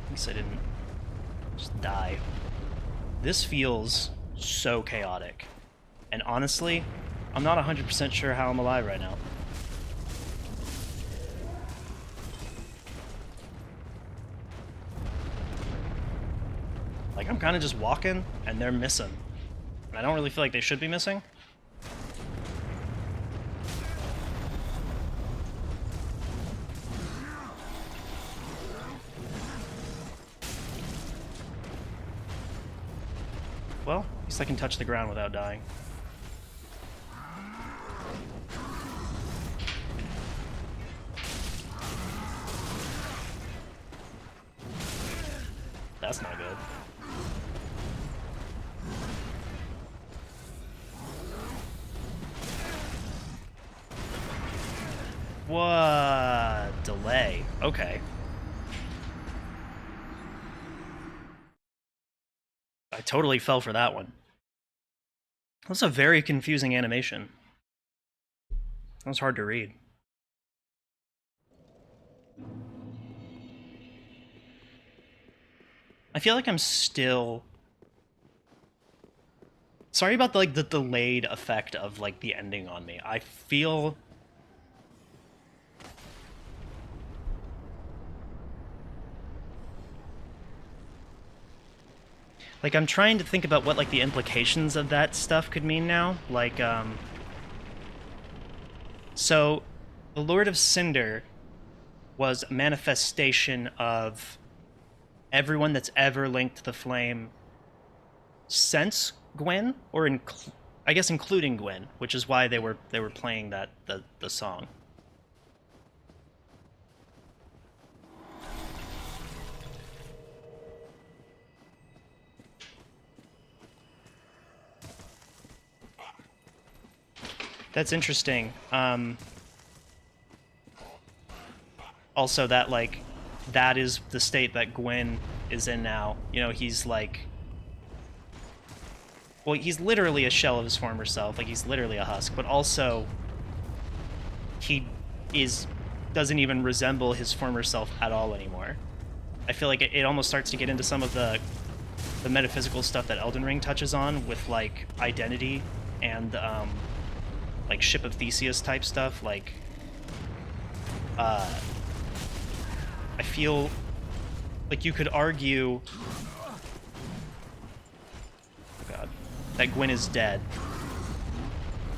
A: At least I didn't just die. This feels so chaotic. And honestly, I'm not 100% sure how I'm alive right now. Like, I'm kind of just walking, and they're missing. And I don't really feel like they should be missing. Well, at least I can touch the ground without dying. That's not good. What? Delay. Okay. I totally fell for that one. That's a very confusing animation. That was hard to read. I feel like I'm still... Sorry about the, like, the delayed effect of like the ending on me. I feel... Like, I'm trying to think about what, like, the implications of that stuff could mean now. Like, So, the Lord of Cinder was a manifestation of everyone that's ever linked the flame since Gwen, or I guess including Gwen, which is why they were playing that the song. That's interesting. Also, that, like, that is the state that Gwen is in now. You know, he's like... Well, he's literally a shell of his former self. Like, he's literally a husk. But also, he doesn't even resemble his former self at all anymore. I feel like it almost starts to get into some of the metaphysical stuff that Elden Ring touches on with, like, identity and, like, Ship of Theseus type stuff. Like, I feel like, you could argue, oh god, that Gwyn is dead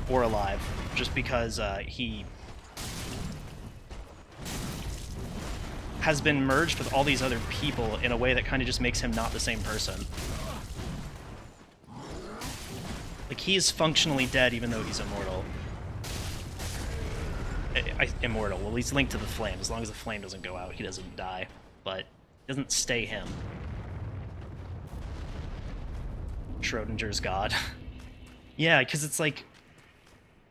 A: or alive, just because he has been merged with all these other people in a way that kind of just makes him not the same person. Like, he is functionally dead even though he's immortal. Immortal. Well, he's linked to the flame. As long as the flame doesn't go out, he doesn't die. But it doesn't stay him. Schrodinger's god. Yeah, because it's like...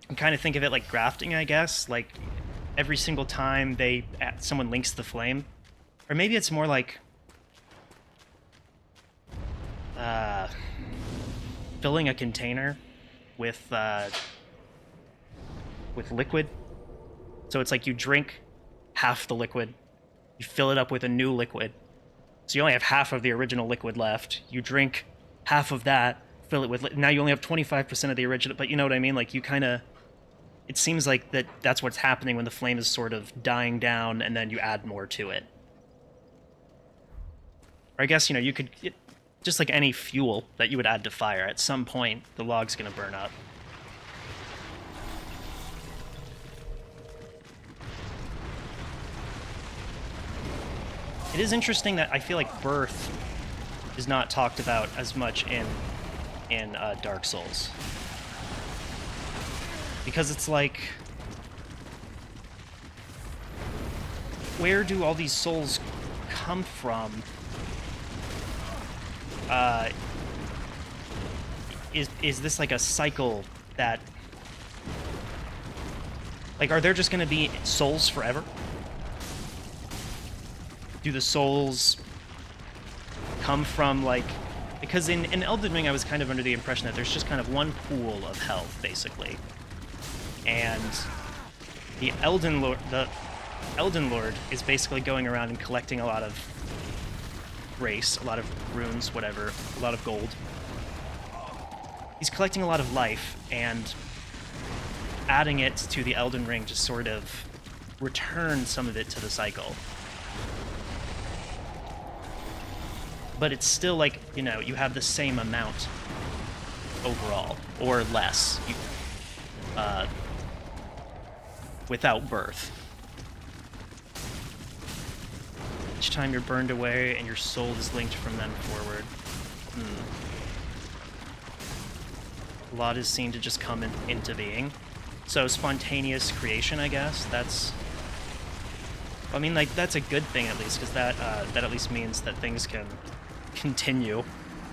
A: I kind of think of it like grafting, I guess. Like, every single time someone links the flame. Or maybe it's more like... filling a container with liquid. So it's like you drink half the liquid, you fill it up with a new liquid. So you only have half of the original liquid left. You drink half of that, fill it with... Now you only have 25% of the original, but you know what I mean? Like, you kind of... It seems like that's what's happening when the flame is sort of dying down, and then you add more to it. Or I guess, you know, you could... just like any fuel that you would add to fire, at some point, the log's gonna burn up. It is interesting that I feel like birth is not talked about as much in Dark Souls. Because it's like... where do all these souls come from? Is this like a cycle that... Like, are there just gonna be souls forever? Do the souls come from, like... Because in Elden Ring, I was kind of under the impression that there's just kind of one pool of health, basically. And the Elden Lord is basically going around and collecting a lot of grace, a lot of runes, whatever, a lot of gold. He's collecting a lot of life and adding it to the Elden Ring to sort of return some of it to the cycle. But it's still like, you know, you have the same amount overall, or less, without birth. Each time you're burned away and your soul is linked from then forward. A lot is seen to just come into being. So spontaneous creation, I guess, that's... I mean, like, that's a good thing at least, because that at least means that things can continue.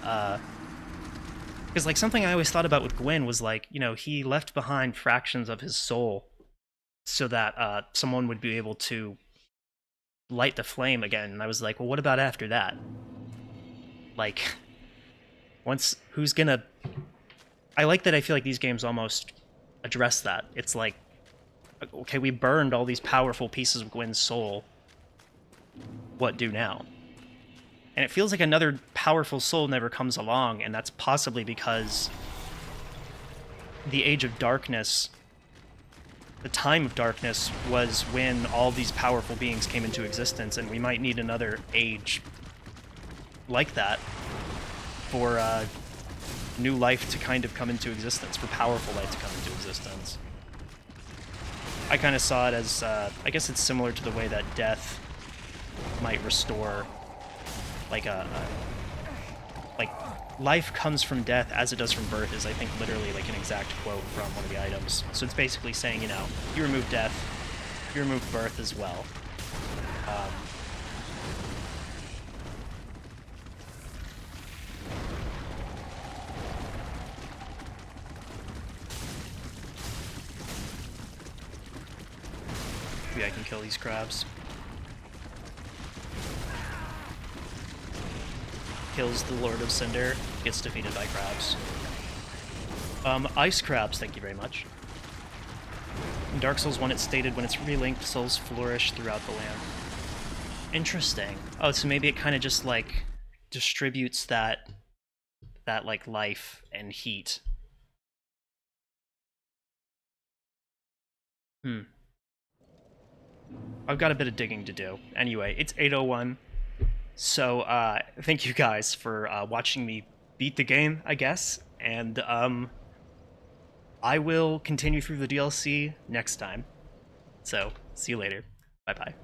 A: Because, like, something I always thought about with Gwyn was, like, you know, he left behind fractions of his soul so that someone would be able to light the flame again. And I was like, well, what about after that? Like, who's gonna... I like that I feel like these games almost address that. It's like, okay, we burned all these powerful pieces of Gwyn's soul. What do now? And it feels like another powerful soul never comes along, and that's possibly because the Age of Darkness, the time of darkness, was when all these powerful beings came into existence, and we might need another age like that for new life to kind of come into existence, for powerful life to come into existence. I kind of saw it as, I guess it's similar to the way that death might restore, like like, life comes from death as it does from birth is, I think, literally like an exact quote from one of the items. So it's basically saying, you know, you remove death, you remove birth as well. Maybe I can kill these crabs. Kills the Lord of Cinder, gets defeated by crabs. Ice crabs, thank you very much. In Dark Souls 1, it's stated when it's relinked, souls flourish throughout the land. Interesting. Oh, so maybe it kind of just, like, distributes that, like, life and heat. I've got a bit of digging to do. Anyway, it's 8:01. So, thank you guys for watching me beat the game, I guess, and I will continue through the DLC next time. So, see you later. Bye bye.